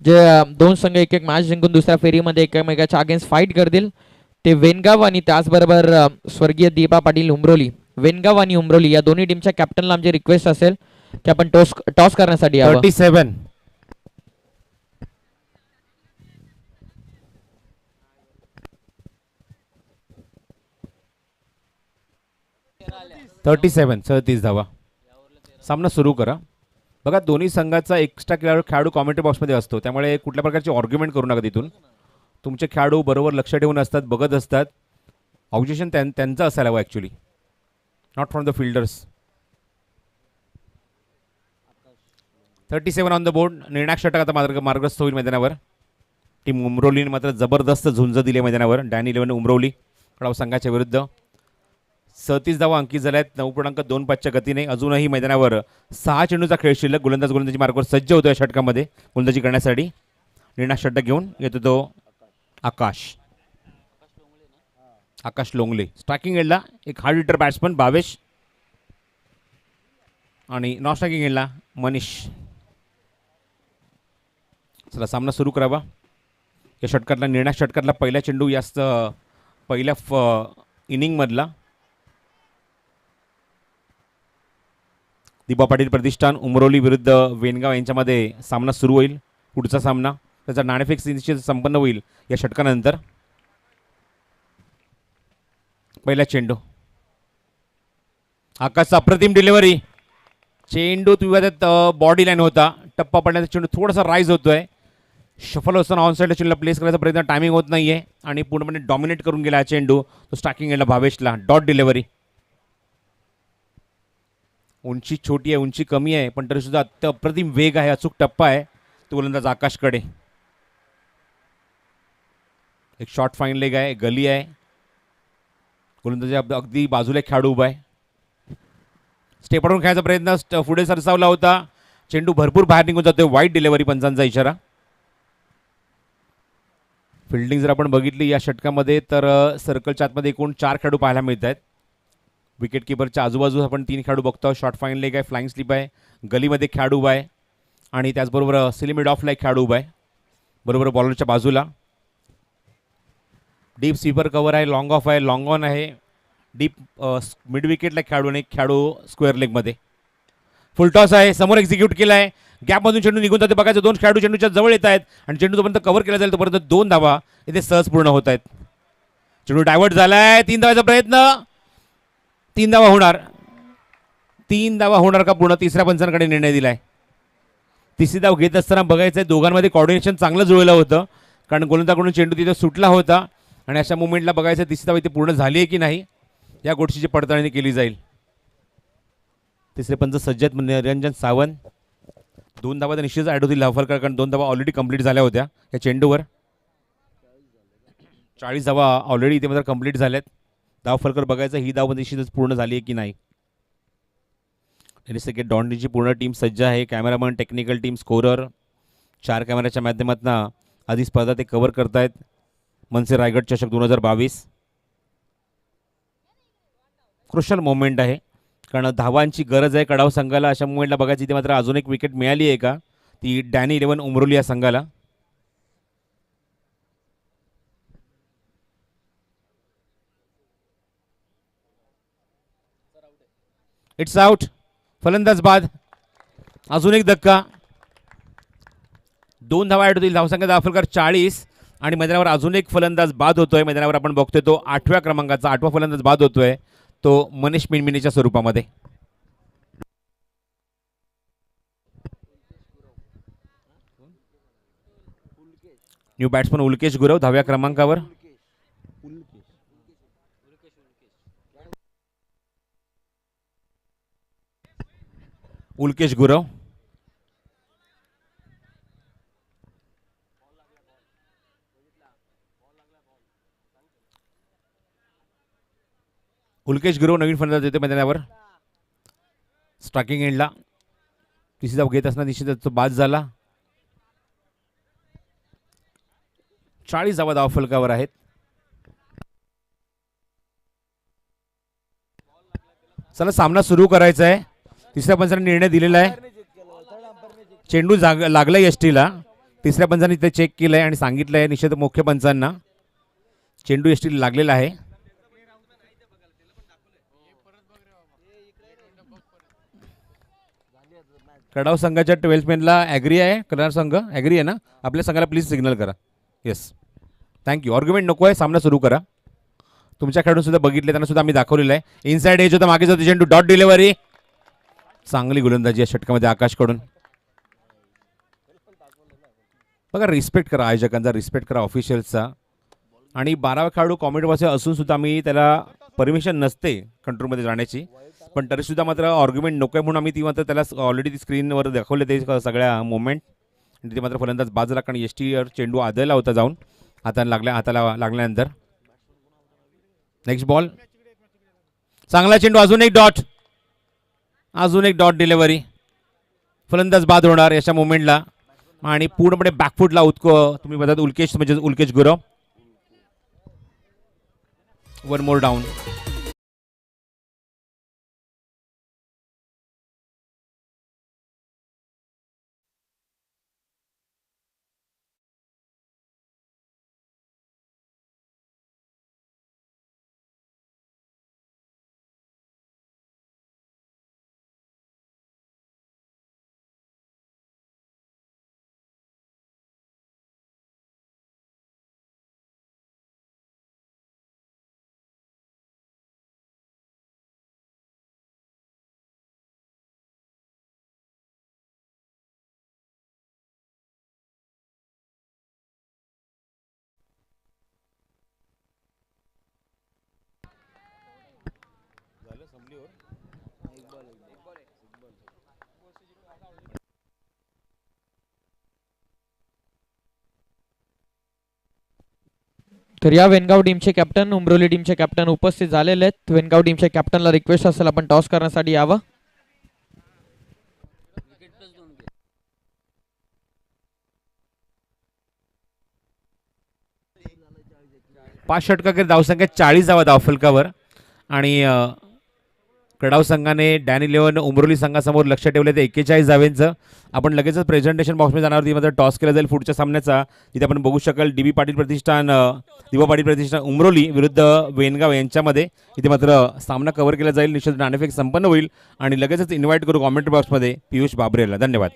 जे 2 संघ एक मॅच जिंकून दुसऱ्या फेरीमध्ये एकमेकाच्या अगेन्स्ट फाईट करतील ते वेनगाव आणि त्याचबरोबर स्वर्गीय दीपा पाटील उमरोली. वेनगाव आणि उमरोली या दोन्ही टीमच्या कॅप्टनला आमची रिक्वेस्ट असेल की आपण टॉस करण्यासाठी यावं. 37. धावा. सामना सुरू करा. बघा दोन्ही संघाचा एक्स्ट्रा खेळाडू कॉमेंट्री बॉक्समध्ये असतो त्यामुळे कुठल्या प्रकारची आर्ग्युमेंट करू नका. तिथून तुमचे खेळाडू बरोबर लक्ष ठेवून असतात, बघत असतात. ऑब्जेक्शन त्यांचं असायला हवं actually, not from the fielders. 37 on the board. निर्णायक षटक आता मार्गस्थ होईल मैदानावर. टीम उमरोलीने मात्र जबरदस्त झुंज दिली मैदानावर. डॅन 11 उमरोली कडाव संघाच्या विरुद्ध. 37 धावा अंकित झाल्या आहेत 9.25 गतीने. अजूनही मैदानावर 6 चेंडूचा खेळ शिल्लक. गोलंदाजी मार्गावर सज्ज होतो या षटकामध्ये गोलंदाजी करण्यासाठी. निर्णायक षटक घेऊन येतो तो आकाश लोंगले. स्ट्रायकिंग एंडला एक हार्ड हिटर बॅट्समन भावेश. आणि नॉन स्ट्रायकिंग एंडला मनीष. चला सामना सुरू करावा. या षटकातला निर्णायक षटकातला पहिला चेंडू यास्त पहिल्या इनिंगमधला. दीपा पाटील प्रतिष्ठान उमरोली विरुद्ध वेनगाव यांच्यामध्ये सामना सुरू होईल. पुढचा सामना त्याचा नाणेफेक निश्चित संपन्न होईल या षटकानंतर. पहिला चेंडू आकाशचा अप्रतिम डिलिव्हरी. चेंडू विवादात बॉडी लाईन होता. टप्पा पडण्याचा चेंडू थोडासा राईज होतोय. शफल असताना ऑन साईडला चेंडूला प्लेस करायचा प्रयत्न टायमिंग होत नाहीये आणि पूर्णपणे डॉमिनेट करून गेला हा चेंडू. तो स्टार्किंग एंडला भावेशला डॉट डिलिव्हरी. उंची छोटी आहे, उंची कमी आहे, पण तरी सुद्धा अप्रतिम वेग आहे, अचूक टप्पा आहे. तो गोलंदाज आकाशकडे. एक शॉर्ट फाईन लेग आहे, गली आहे. गोलंदाज अगदी बाजूला एक खेळाडू उभा आहे. स्टेपवरून खेळायचा प्रयत्न पुढे सरसावला होता. चेंडू भरपूर बाहेर निघून जातोय. वाईट डिलिव्हरी पंचांचा इशारा. फिल्डिंग जर आपण बघितली या षटकामध्ये तर सर्कलच्या आतमध्ये एकूण 4 खेळाडू पाहायला मिळत आहेत. विकेट किपरच्या आजूबाजूला आपण 3 खेळाडू बघतो. शॉर्ट फाईन लेग आहे, फ्लाइंग स्लिप आहे, गलीमध्ये खेळाडू उभा आहे आणि त्याचबरोबर सिली मिड ऑफला एक खेळाडू उभा आहे बरोबर बॉलरच्या बाजूला. डीप स्वीपर कव्हर आहे, लॉंग ऑफ आहे, लॉंग ऑन आहे. डीप मिड विकेटला खेळाडू आणि एक खेळाडू स्क्वेअर लेगमध्ये. फुल टॉस आहे, समोर एक्झिक्यूट केला आहे. गॅपमधून चेंडू निघून जाते. बघायचं 2 खेळाडू चेंडूच्या जवळ येत आहेत आणि चेंडू जोपर्यंत कव्हर केला जाईल तोपर्यंत 2 धावा इथे सहज पूर्ण होत आहेत. चेंडू डायव्हर्ट झालाय. 3 धावाचा प्रयत्न. 3 धावा होणार. 3 धावा होणार का पूर्ण? तिसऱ्या पंचांकडे निर्णय दिलाय. तिसरी धाव घेत असताना बघायचंय दोघांमध्ये कॉर्डिनेशन चांगलं जुळलं होतं कारण गोलंदाजाकडून चेंडू तिथे सुटला होता आणि अशा मुवमेंटला बघायचं तिसरी धाव इथे पूर्ण झाली आहे की नाही या गोष्टीची पडताळणी केली जाईल. तिसरे पंच सज्जत निरंजन सावंत. 2 धावा तर निश्चितच ॲड होतील धावफलकावर कारण 2 धावा ऑलरेडी कंप्लीट झाल्या होत्या या चेंडूवर. 40 धावा ऑलरेडी इथे मात्र कंप्लीट झाल्यात. धावफलकर बघायचं ही धाव निश्चितच पूर्ण झाली आहे की नाही. सेकंड डॉन्डीची पूर्ण टीम सज्ज आहे. कॅमेरामन, टेक्निकल टीम, स्कोरर 4 कॅमेऱ्याच्या माध्यमातून आधी स्पर्धा ते कव्हर करतायत. मनसे रायगड चषक 2022 क्रुशल मोमेंट आहे कारण धावांची गरज आहे कडाव संघाला. अशा मोमेंटला बघायची इथे मात्र अजून एक विकेट मिळाली आहे का ती डॅनी 11 उमरोली या संघाला. It's out. फलंदाज बाद. अजून एक धक्का. 2 धावा ॲड होतील. धावसंख्या धावफलकार 40 आणि मैदानावर अजून एक फलंदाज बाद होतोय. मैदानावर आपण बघतोय तो 8व्या क्रमांकाचा 8वा फलंदाज बाद होतोय तो मनीष मिनमिनीच्या स्वरूपामध्ये. न्यू बॅट्समन उल्केश गुरव 10व्या क्रमांकावर. उल्केश गुरव नवीन फलंदाज येते मैदानावर. स्ट्रायकिंग एंडला तिसरी धाव घेत असताना निश्चितच तो बाद झाला. 40 धावा धावफलकावर आहेत. चला सामना सुरू करायचा आहे. तिसऱ्या पंचाने निर्णय दिलेला आहे. चेंडू लागला एसटीला. तिसऱ्या पंचाने इथे चेक केलंय आणि सांगितलंय निश्चित मुख्य पंचांना चेंडू एसटीला लागलेला आहे. कडाव संघाच्या 12 मॅनला ॲग्री आहे. कडाव संघ ॲग्री आहे ना? आपल्या संघाला प्लीज सिग्नल करा. Yes, thank you. आर्ग्युमेंट नको आहे. सामना सुरू करा. तुमच्या खेळून सुद्धा बघितले, त्यांना सुद्धा आम्ही दाखवलेलं आहे. इनसाइड एज होता, मागेच होते चेंडू, डॉट डिलिव्हरी. चांगली गोलंदाजी या षटकामध्ये आकाशकडून. बघा, रिस्पेक्ट करा आयोजकांचा, रिस्पेक्ट करा ऑफिशियल्सचा. आणि 12वा खेळाडू कॉमेडी बॉक्स असून सुद्धा आम्ही त्याला परमिशन नसते कंट्रोलमध्ये जाण्याची, पण तरीसुद्धा मात्र आर्ग्युमेंट नको आहे म्हणून आम्ही ती मात्र त्याला ऑलरेडी ती स्क्रीनवर दाखवले ते सगळ्या मोमेंट. तिथे मात्र फलंदाज बाद झाला कारण एसटीवर चेंडू आदळला होता जाऊन हाताला लागल्यानंतर. Next ball. चांगला चेंडू, अजून एक डॉट डिलिव्हरी. फलंदाज बाद होणार याच्या मोमेंटला आणि पूर्णपणे बॅकफुटला तुम्ही बघतात उल्केश गुरव. 1 मोर डाऊन. तर या वेनगाव टीमचे कॅप्टन उमरोली टीमचे कॅप्टन उपस्थित झालेले आहेत. वेनगाव टीमच्या कॅप्टनला रिक्वेस्ट असेल आपण टॉस करण्यासाठी यावं. पाच षटकांकडे धावसंख्या 40 धावा धावफलकावर आणि कडाव संघाने डॅन 11 उमरोली संघासमोर लक्ष ठेवले ते 41 धावेंचं. आपण लगेचच प्रेझेंटेशन बॉक्समध्ये जाणार ती मात्र टॉस केला जाईल पुढच्या सामन्याचा. तिथे आपण बघू शकाल डी बी पाटील प्रतिष्ठान दिवा पाटील प्रतिष्ठान उमरोली विरुद्ध वेनगाव यांच्यामध्ये इथे मात्र सामना कव्हर केला जाईल. निश्चित नाणेफेक संपन्न होईल आणि लगेचच इन्व्हाइट करू कॉमेंट्री बॉक्समध्ये पियुष बाबरेला. धन्यवाद.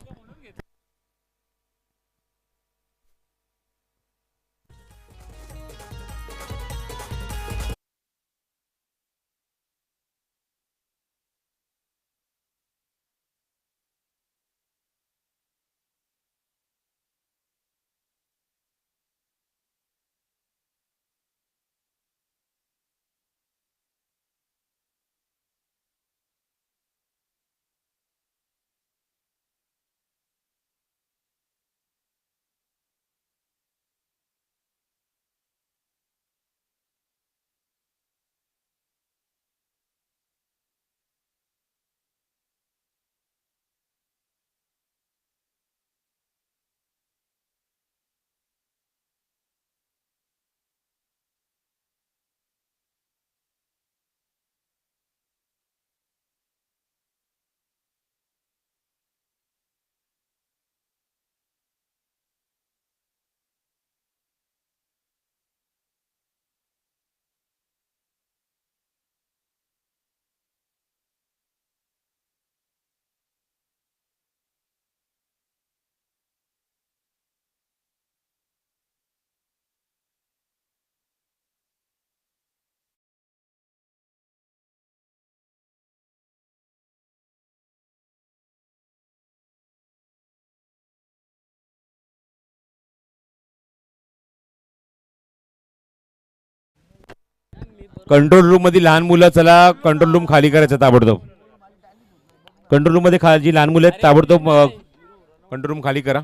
कंट्रोल रूम मध्ये लहान मुलं, चला कंट्रोल रूम खाली करायचं ताबडतोब. कंट्रोल रूम मध्ये जी लहान मुलं आहेत ताबडतोब कंट्रोल रूम खाली करा.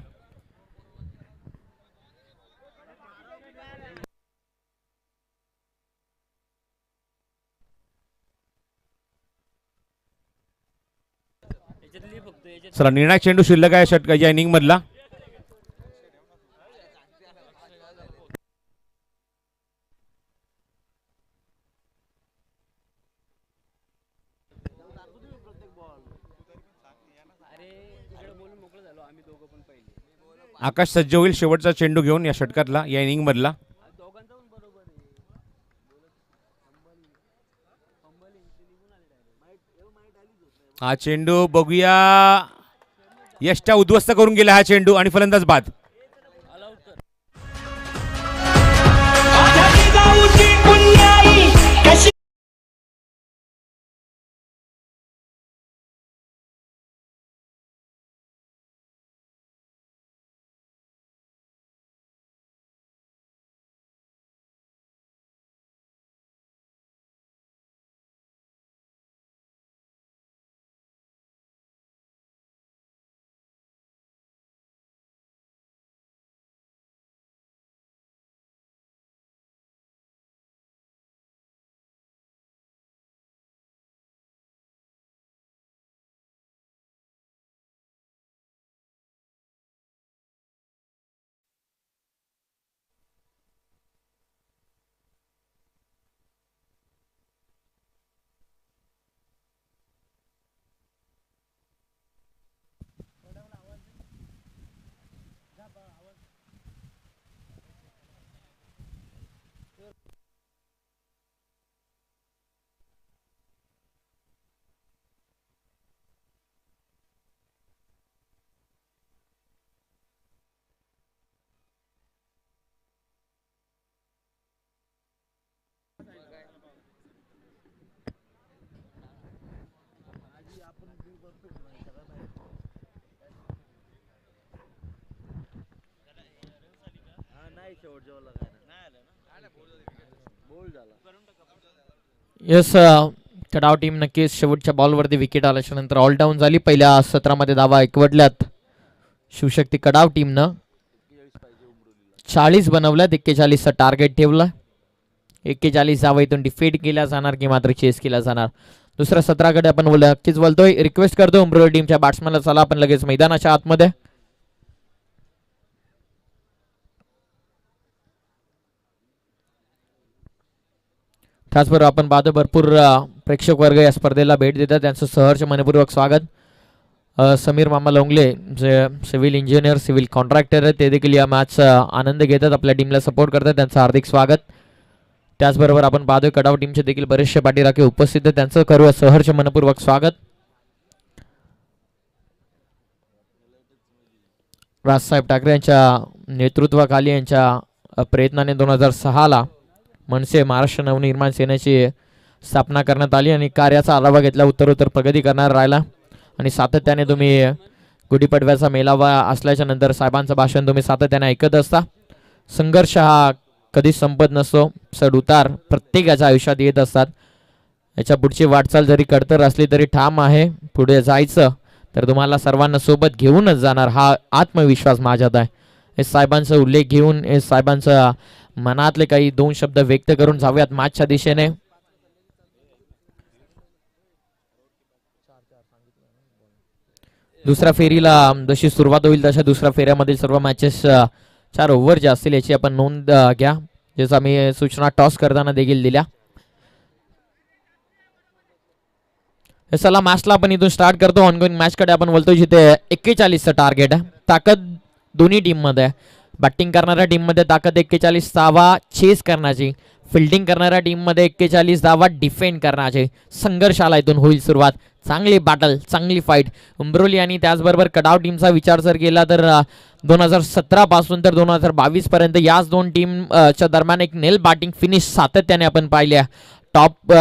चला निर्णायक चेंडू शिल्लक आहे षटका या इनिंग मधला. आकाश सज्ज होईल शेवटचा चेंडू घेऊन या षटकातला या इनिंग मधला. हा चेंडू बघूया, यष्टा उद्ध्वस्त करून गेला हा चेंडू आणि फलंदाज बाद. यस कडाव टीम नक्कीच शेवटच्या बॉलवरती विकेट आल्याच्या नंतर ऑल डाऊन झाली. पहिल्या सत्रामध्ये धावा एकवटल्यात शिवशक्ती कडाव टीमनं. 40 बनवल्यात, 41चं टार्गेट ठेवलं. 41 धावा इथून डिफीट केल्या जाणार की मात्र चेस केल्या जाणार. दुसऱ्या सत्राकडे आपण नक्कीच बोलतोय. रिक्वेस्ट करतो उमरोली टीमच्या बॅट्समॅनला, चला आपण लगेच मैदानाच्या आतमध्ये. त्याचबरोबर आपण पाहतो भरपूर प्रेक्षक वर्ग या स्पर्धेला भेट देतात, त्यांचं सहर्ष मनपूर्वक स्वागत. समीर मामा लोंगले जे सिव्हिल इंजिनियर सिव्हिल कॉन्ट्रॅक्टर आहेत, ते देखील या मॅचचा आनंद घेतात, आपल्या टीमला सपोर्ट करतात, त्यांचं हार्दिक स्वागत. त्याचबरोबर आपण पाहतोय कडाव टीमचे देखील बरेचसे पाठीराखे उपस्थित आहेत, त्यांचं करूया सहर्ष मनपूर्वक स्वागत. राजसाहेब ठाकरे यांच्या नेतृत्वाखाली यांच्या प्रयत्नाने 2006ला मनसे महाराष्ट्र नवनिर्माण सेनेची स्थापना करण्यात आली आणि कार्याचा आढावा घेतला, उत्तरोत्तर प्रगती करणार राहिला. आणि सातत्याने तुम्ही गुढीपाडव्याचा मेळावा असल्याच्या नंतर साहेबांचं भाषण तुम्ही सातत्याने ऐकत असता. संघर्ष हा कधीच संपत नसतो, चढ उतार प्रत्येकाच्या आयुष्यात येत असतात. याच्या पुढची वाटचाल जरी कडतर असली तरी ठाम आहे, पुढे जायचं तर तुम्हाला सर्वांना सोबत घेऊनच जाणार, हा आत्मविश्वास माझ्यात आहे. हे साहेबांचा उल्लेख घेऊन हे साहेबांचा मनातले काही 2 शब्द व्यक्त करून जाऊयात मॅचच्या दिशेने. दुसऱ्या फेरीला जशी सुरुवात होईल तशा दुसऱ्या फेऱ्यामधील सर्व मॅचेस 4 ओव्हर जे असतील याची आपण नोंद घ्या, जसं आम्ही सूचना टॉस करताना देखील दिल्या. चला मॅचला आपण इथून स्टार्ट करतो. ऑनगोईंग मॅच कडे आपण बोलतो, जिथे 41चं टार्गेट आहे. ताकद दोन्ही टीम मध्ये, बॅटिंग करणाऱ्या टीम मध्ये ताकद 41 धावा चेस करण्याची, फिल्डिंग करणाऱ्या टीम मध्ये 41 धावा डिफेंड करण्याची. संघर्षाला इथून होईल सुरुवात, चांगली बॅटल, चांगली फाईट. उमरोली आणि त्याचबरोबर कडाव टीमचा विचार जर केला तर 2017 पासून तर 2022 पर्यंत याच 2 टीम च्या दरम्यान एक नेल बॅटिंग फिनिश सातत्याने आपण पाहिल्या. टॉप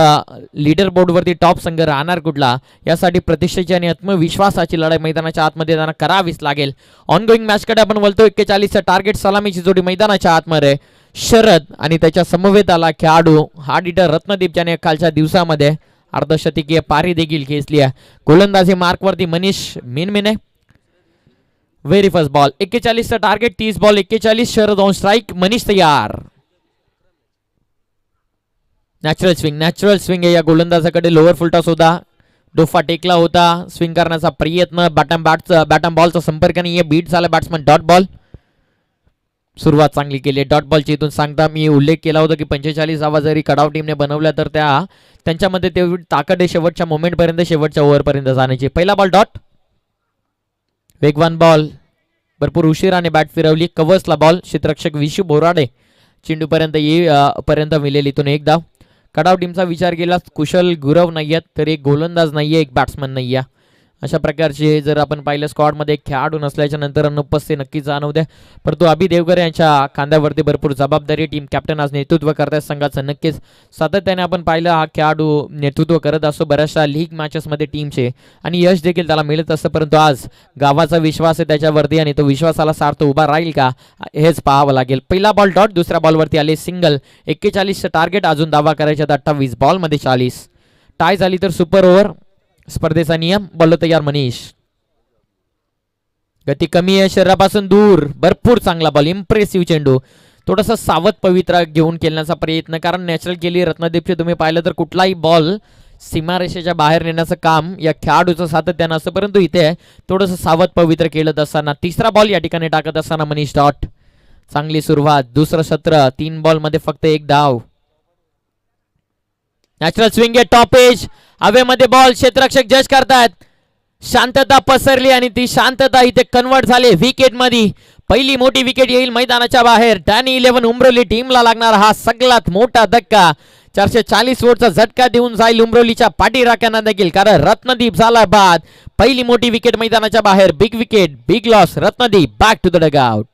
लीडर बोर्डवरती टॉप संघ राहणार कुठला, यासाठी प्रतिष्ठेची आणि आत्मविश्वासाची लढाई मैदानाच्या आतमध्ये त्यांना करावीच लागेल. ऑनगोईंग मॅचकडे आपण बोलतो. 41चं टार्गेट, सलामीची जोडी मैदानाच्या आतमध्ये. शरद आणि त्याच्या समवेताला खेळाडू हार्ड हिटर रत्नदीप ज्याने खालच्या दिवसामध्ये अर्धशतकीय पारी देखील खेचली आहे. गोलंदाजी मार्कवरती Manish Minmine. Very first ball, 41चं target, 30 ball 41. Sharad on strike, Manish तयार. नॅचरल स्विंग आहे या गोलंदाजाकडे. लोअर फुलटॉस होता, डोफा टेकला होता, स्विंग करण्याचा प्रयत्न, बॅटम बॉलचा संपर्क नाही, बीट झाला बॅट्समन. डॉट बॉल, सुरुवात चांगली केली डॉट बॉलची. इथून सांगता मी उल्लेख केला होता की 45 धावा जरी कडाव टीमने बनवल्या तर त्यांच्यामध्ये तेवढी ताकद आहे शेवटच्या मोमेंट पर्यंत, शेवटच्या ओव्हरपर्यंत जाण्याची. पहिला बॉल डॉट, वेगवान बॉल, भरपूर उशिराने बॅट फिरवली. कव्हर्सला बॉल, क्षेत्ररक्षक विशू बोराडे चेंडूपर्यंत पर्यंत मिळेल. इथून एक धाव. कडाव टीमचा विचार केला, कुशल गुरव नाहीयेत, तर एक गोलंदाज नाहीये, एक बॅट्समन नाहीये. अशा प्रकारचे जर आपण पाहिलं स्क्वॉडमध्ये खेळाडू नसल्याच्या नंतर अनुपस्थित नक्कीच जाणवते. परंतु अभि देवकर यांच्या खांद्यावरती भरपूर जबाबदारी. टीम कॅप्टन आज नेतृत्व करतात संघाचं. नक्कीच सातत्याने आपण पाहिलं हा खेळाडू नेतृत्व करत असतो बऱ्याचशा लीग मॅचेसमध्ये टीमचे, आणि यश देखील त्याला मिळत असतं. परंतु आज गावाचा विश्वास आहे त्याच्यावरती, आणि तो विश्वासाला सार्थ उभा राहील का हेच पाहावं लागेल. पहिला बॉल डॉट, दुसऱ्या बॉलवरती आले सिंगल. 41चं टार्गेट, अजून दावा करायचा 28 बॉलमध्ये 40. टाय झाली तर सुपर ओव्हर, स्पर्धेचा नियम. बॉल तयार मनीष. गती कमी आहे, शरीरापासून दूर, भरपूर चांगला बॉल, इम्प्रेसिव्ह चेंडू. थोडासा सावध पवित्रा घेऊन खेळण्याचा प्रयत्न, कारण नॅचरल केली रत्नदीपचे तुम्ही पाहिलं तर कुठलाही बॉल सीमारेषेच्या बाहेर नेण्याचं काम या खेळाडूचं सातत्यानं असतं, परंतु इथे थोडंसं सावध पवित्र खेळत असताना तिसरा बॉल या ठिकाणी टाकत असताना मनीष डॉट. चांगली सुरुवात, दुसरं सत्र, 3 बॉलमध्ये फक्त 1 धाव. नॅचरल स्विंग आहे, टॉप एज, हवेमध्ये बॉल, क्षेत्ररक्षक जज करतात. शांतता पसरली आणि ती शांतता इथे कन्वर्ट झाली विकेट मध्ये. पहिली मोठी विकेट येईल मैदानाच्या बाहेर. डॅनी 11 उमरोली टीमला लागणार हा सगळ्यात मोठा धक्का. 440 वोटचा झटका देऊन जाईल उमरोलीच्या पाठीराख्यांना देखील, कारण रत्नदीप झाला बाद. पहिली मोठी विकेट मैदानाच्या बाहेर. Big wicket, big loss. Ratnadeep back to the dugout.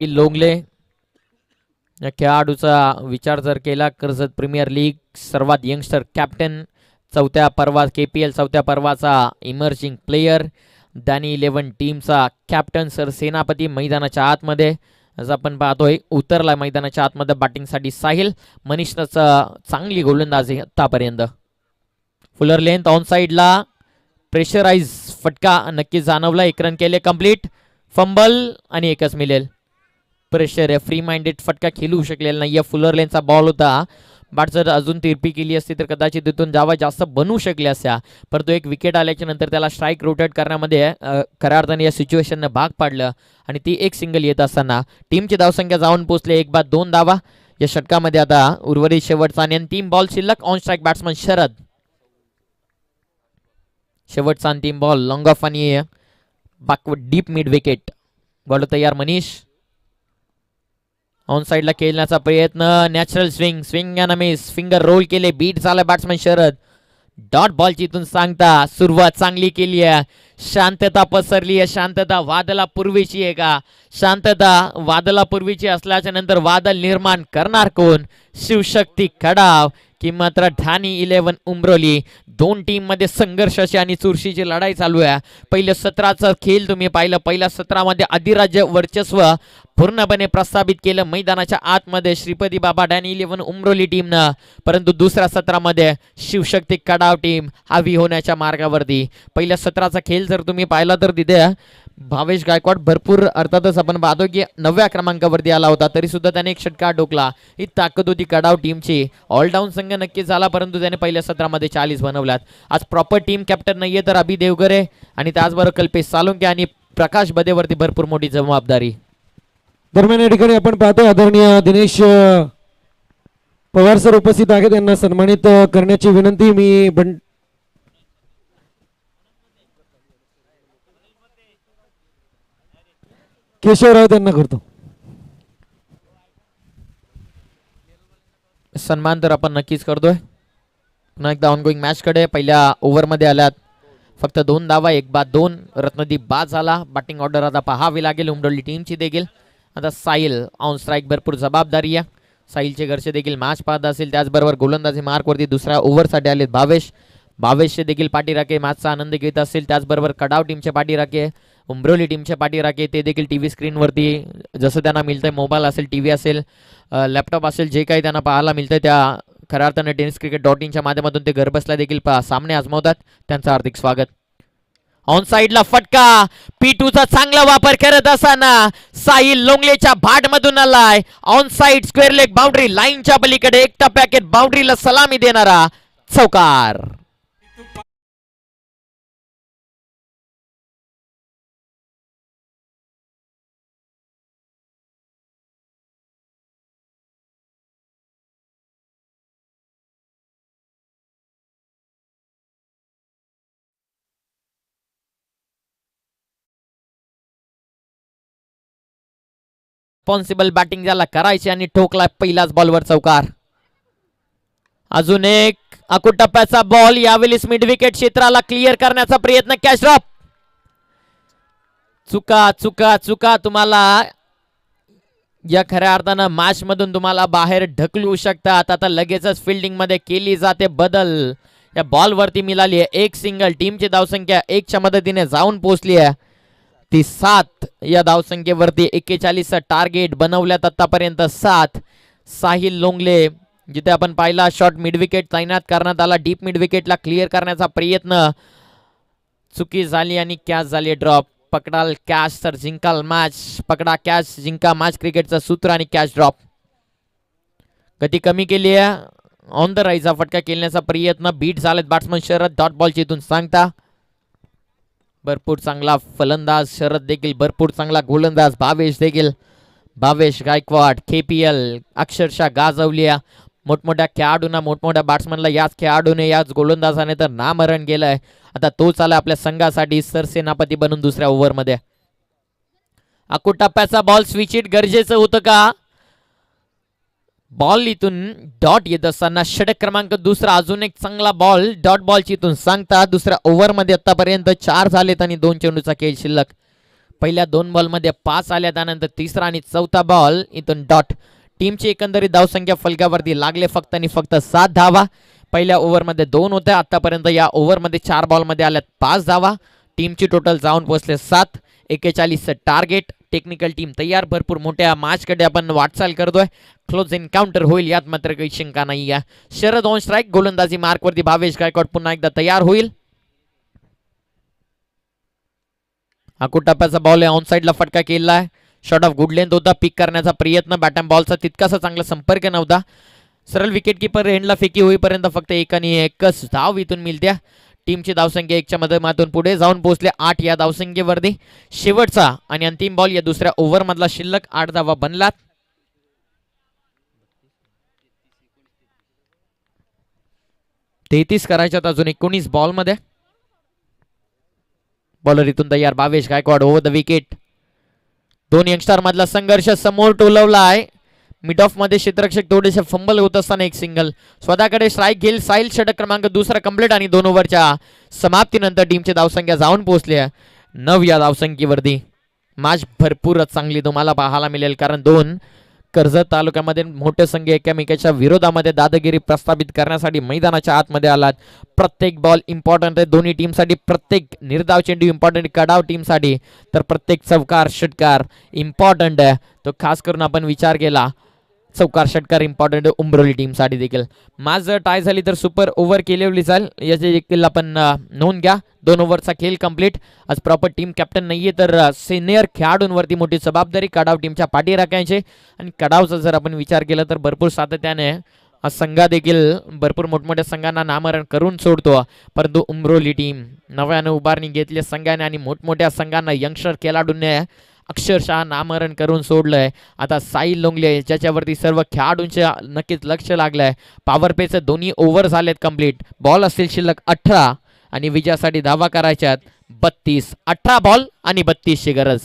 Longle या खेळाडूचा विचार जर केला, कर्जत प्रीमियर लीग सर्वात यंगस्टर कॅप्टन, चौथ्या पर्वाचा इमर्जिंग प्लेयर, दानी 11 टीमचा कॅप्टन, सर सेनापती मैदानाच्या आतमध्ये आज आपण पाहतोय उतरला मैदानाच्या आतमध्ये बॅटिंगसाठी साहिल. मनीषचा चांगली गोलंदाजी आतापर्यंत. फुलर लेंथ ऑन साइडला प्रेशराइज फटका नक्की जाणवला. 1 रन केले कंप्लीट. फंबल आणि एकच मिळेल. प्रेशर आहे, फ्री माइंडेड फटका खेळू शकलेला नाही. फुलर लेनचा बॉल होता. बॅट जर अजून तिरपी केली असती तर कदाचित तिथून जावा जास्त बनवू शकले असत्या, परंतु एक विकेट आल्याच्या नंतर त्याला स्ट्राईक रोटेट करण्यामध्ये खऱ्या अर्थाने या सिच्युएशनने भाग पाडलं आणि ती एक सिंगल येत असताना टीमची धावसंख्या जाऊन पोहोचले 1 बाद 2 धावा या षटकामध्ये. आता उर्वरित शेवटचा आणि अंतिम बॉल शिल्लक. On strike batsman Sharad. शेवटचा अंतिम बॉल लॉंग ऑफ आणि backward deep mid wicket. Ball तयार मनीष. ऑन साइडला खेळण्याचा प्रयत्न. Natural swing and miss. Finger roll केले. बीट झाला बॅट्समन शरद. डॉट बॉलची इथून सांगता सुरुवात चांगली केली आहे. शांतता पसरली आहे. शांतता वादला पूर्वीची आहे का? शांतता वादला पूर्वीची असल्याच्या नंतर वादळ निर्माण करणार कोण? शिवशक्ती खडाव की मात्र ठाणे 11 उमरोली. दोन टीम मध्ये संघर्षाची आणि चुरशीची लढाई चालू आहे. पहिल्या सत्राचा खेळ तुम्ही पाहिलं. पहिल्या सत्रामध्ये अधिराज्य वर्चस्व पूर्णपणे प्रस्थापित केलं मैदानाच्या आतमध्ये श्रीपती बाबा ठाणे 11 उमरोली टीमनं, परंतु दुसऱ्या सत्रामध्ये शिवशक्ती कडाव टीम हवी होण्याच्या मार्गावरती. पहिल्या सत्राचा खेळ जर तुम्ही पाहिला तर तिथे भावेश गायकवाड भरपूर अर्थातच आपण पाहतो की 9व्या क्रमांकावरती आला होता, तरी सुद्धा त्याने एक षटकार ठोकला. ही ताकद होती कडाव टीमची. ऑलडाऊन संघ नक्की झाला, परंतु त्याने पहिल्या सत्रामध्ये 40 बनवल्यात. आज प्रॉपर टीम कॅप्टन नाहीये तर अभि देवगरे आणि त्याचबरोबर कल्पेश सालुंके आणि प्रकाश बदेवरती भरपूर मोठी जबाबदारी. दरम्यान या ठिकाणी आपण पाहतो आदरणीय दिनेश पवार सर उपस्थित आहेत. त्यांना सन्मानित करण्याची विनंती मी केशवराव त्यांना करतो. सन्मान तर आपण नक्कीच करतोय. पुन्हा एकदा ऑनगोईंग मॅच कडे पहिल्या ओव्हरमध्ये आल्यात फक्त 2 धावा 1 बाद 2. रत्नदीप बाद झाला. बॅटिंग ऑर्डर आता पाहावी लागेल उमरोली टीमची देखील. आता साहिल ऑन स्ट्राईक भरपूर जबाबदारी आहे. साहिलचे घरचे देखील मॅच पाहत असेल. त्याचबरोबर गोलंदाजी मार्कवरती दुसऱ्या ओव्हरसाठी आलेत भावेशचे देखील पाठीराखे मॅचचा आनंद घेत असेल. त्याचबरोबर कडाव टीमचे पाठीराखे, उमरोली टीमचे पाठीराखे ते देखील टीव्ही स्क्रीनवरती जसं त्यांना मिळतंय, मोबाईल असेल, टीव्ही असेल, लॅपटॉप असेल, जे काही त्यांना पाहायला मिळतंय त्या खऱ्या अर्थाने tenniscricket.in माध्यमातून ते घरबसल्या देखील सामने आजमावतात. त्यांचं हार्दिक स्वागत. ऑन साइडला फटका. P2चा चांगला वापर करत असताना साहिल लोंगलेच्या भाट मधून आलाय. On side square leg boundary लाईनच्या पलीकडे एकटा पॅकेट बाउंड्रीला सलामी देणारा चौकार. रिस्पॉन्सिबल बॅटिंग ज्याला करायची आणि ठोकला पहिल्याच बॉलवर चौकार. अजून एक टप्प्याचा बॉल. यावेळी मिड विकेट क्षेत्राला क्लिअर करण्याचा प्रयत्न. Catch drop. चुका तुम्हाला या खऱ्या अर्थानं मॅच मधून तुम्हाला बाहेर ढकलू शकतात. आता लगेचच फिल्डिंग मध्ये केली जाते बदल. या बॉल वरती मिळाली आहे एक सिंगल. टीमची धावसंख्या 1च्या मदतीने जाऊन पोहोचली आहे. ती 7 या धावसंख्येवरती 41चा टार्गेट बनवल्यात आतापर्यंत 7. साहिल लोंगले जिथे आपण पाहिला शॉर्ट मिड विकेट तैनात करण्यात आला. डीप मिड विकेटला क्लिअर करण्याचा प्रयत्न चुकी झाली आणि कॅच झाली ड्रॉप. पकडाल कॅच तर जिंकाल मॅच. पकडा कॅच जिंका मॅच क्रिकेटचं सूत्र आणि कॅच ड्रॉप. गती कमी केली आहे. ऑन द राईजचा फटका खेळण्याचा प्रयत्न. बीट झालेत बॅट्समन शरद. डॉट बॉलची इथून सांगता. भरपूर चांगला फलंदाज शरद देखील, भरपूर चांगला गोलंदाज भावेश गायकवाड. KPL अक्षरशः गाजवली. मोठमोठ्या खेळाडूंना, मोठमोठ्या बॅट्समनला याच खेळाडूने, याच गोलंदाजाने तर नामरण केलंय. आता तोच आला आपल्या संघासाठी सरसेनापती बनून दुसऱ्या ओव्हरमध्ये. टप्प्याचा बॉल स्विच इट गरजेचं होतं का? बॉल इथून डॉट येत असताना षटक क्रमांक दुसरा. अजून एक चांगला बॉल. डॉट बॉलची इथून सांगता. दुसऱ्या ओव्हरमध्ये आतापर्यंत 4 झालेत आणि 2 चेंडूचा खेळ शिल्लक. पहिल्या 2 बॉलमध्ये 5 आल्या, त्यानंतर तिसरा आणि चौथा बॉल इथून डॉट. टीमची एकंदरीत धावसंख्या फलकावरती लागले फक्त आणि फक्त 7 धावा. पहिल्या ओव्हरमध्ये 2 होत्या, आतापर्यंत या ओव्हरमध्ये 4 बॉलमध्ये आल्यात 5 धावा. टीमची टोटल जाऊन पोहोचले 7. 41 टार्गेट. टेक्निकल टीम तयार, भरपूर मोठ्या मॅचकडे आपण वाटचाल करतोय. क्लोज एन्काउंटर होईल यात मात्र काही शंका नाही आहे. शरद ऑन स्ट्राईक, गोलंदाजी मार्कवरती भावेश गायकवाड पुन्हा एकदा तयार होईल. टप्प्याचा बॉल आहे, ऑन साइडला फटका केला आहे. शॉट ऑफ गुड लेंथ होता, पिक करण्याचा प्रयत्न, बॅटम बॉलचा तितकासा चांगला संपर्क नव्हता. सरळ विकेट किपर एंडला फेकी होईपर्यंत फक्त 1 आणि 1च धाव इथून मिळत्या. टीमची धावसंख्या 1च्या माध्यमातून पुढे जाऊन पोहोचले 8 या धावसंख्येवरती. शेवटचा आणि अंतिम बॉल या दुसऱ्या ओव्हर मधला शिल्लक 8 धावा बनलात. तेहतीस करायच्यात अजून 19 बॉल मध्ये. बॉलर इथून तयार, Bhavesh Gaikwad over the wicket. 2 youngster मधला संघर्ष समोर टोलवला आहे. मिड ऑफ मध्ये क्षेत्ररक्षक थोडेसे फंबल होत असताना एक सिंगल स्वतःकडे स्ट्राईक घेईल. साईल षटक क्रमांक दुसरा कंप्लीट आणि 2 ओव्हरच्या समाप्तीनंतर टीमची धावसंख्या जाऊन पोहोचली 9 या धावसंख्येवरती. मॅच भरपूरच चांगली तुम्हाला पाहायला मिळेल, कारण 2 कर्जत तालुक्यामध्ये मोठे संघ एकमेकाच्या विरोधामध्ये दादागिरी प्रस्थापित करण्यासाठी मैदानाच्या आतमध्ये आलात. प्रत्येक बॉल इम्पॉर्टंट आहे दोन्ही टीमसाठी. प्रत्येक निर्धाव चेंडू इम्पॉर्टंट कडाव टीमसाठी, तर प्रत्येक चौकार षटकार इम्पॉर्टंट आहे. तो खास करून आपण विचार केला, चौकार षटकार इम्पॉर्टंट उंबरोली टीमसाठी देखील. मॅच जर टाय झाली तर सुपर ओव्हर केलेली जाईल, याची देखील आपण नोंद घ्या. 2 ओव्हरचा खेळ कंप्लीट. आज प्रॉपर टीम कॅप्टन नाहीये, तर सिनियर खेळाडूंवरती मोठी जबाबदारी कडाव टीमच्या पाठी राखायची. आणि कडावचा जर आपण विचार केला तर भरपूर सातत्याने संघा देखील भरपूर मोठमोठ्या संघांना नामरण करून सोडतो, परंतु उंबरोली टीम नव्याने उभारणी घेतली संघाने आणि मोठमोठ्या संघांना यंगस्टर खेळाडूंनी अक्षरशः नामरण करून सोडलंय. आता साहिल लोंगले ज्याच्यावरती सर्व खेळाडूंचे नक्कीच लक्ष लागलंय. पॉवर प्लेचे दोन्ही ओव्हर झालेत कंप्लीट. बॉल असतील शिल्लक 18 आणि विजयासाठी धावा करायच्यात 32. 18 बॉल आणि 32 ची गरज.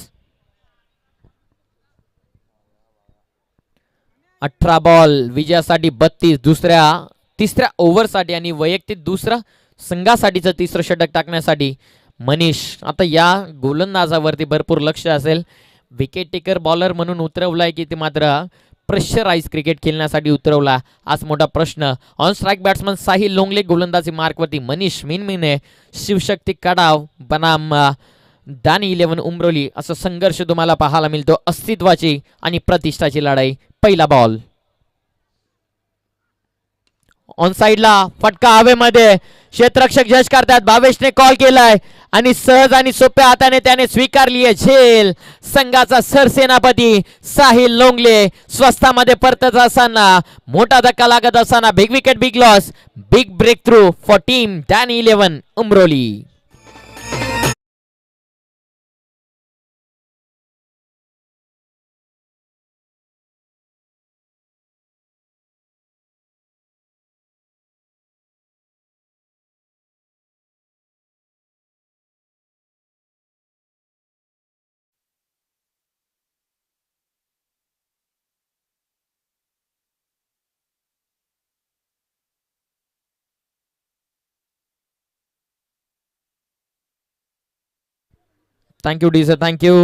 18 बॉल विजयासाठी 32. तिसऱ्या ओव्हरसाठी आणि वैयक्तिक दुसरा संघासाठीचं तिसरं षटक टाकण्यासाठी मनीष. आता या गोलंदाजावरती भरपूर लक्ष असेल. विकेट टेकर बॉलर म्हणून उतरवलाय की ते मात्र प्रेशराइज क्रिकेट खेळण्यासाठी उतरवला, आज मोठा प्रश्न. ऑन स्ट्राईक बॅट्समन साहिल लोंगले, गोलंदाजी मार्कवरती मनीष मिनमिने, शिवशक्ती कडाव बनाम दानी 11 उमरोली. असा संघर्ष तुम्हाला पाहायला मिळतो. अस्तित्वाची आणि प्रतिष्ठाची लढाई. पहिला बॉल ऑन साइडला फटका हवेमध्ये, क्षेत्ररक्षक जज करतात. भावेशने कॉल केलाय आणि सहज आणि सोप्या हाताने त्याने स्वीकारली आहे झेल. संघाचा सरसेनापती साहिल लोंगले स्वस्तामध्ये परतत असताना मोठा धक्का लागत असताना big wicket, big loss, big breakthrough for team Dani 11 Umroli. Thank you D sir, thank you.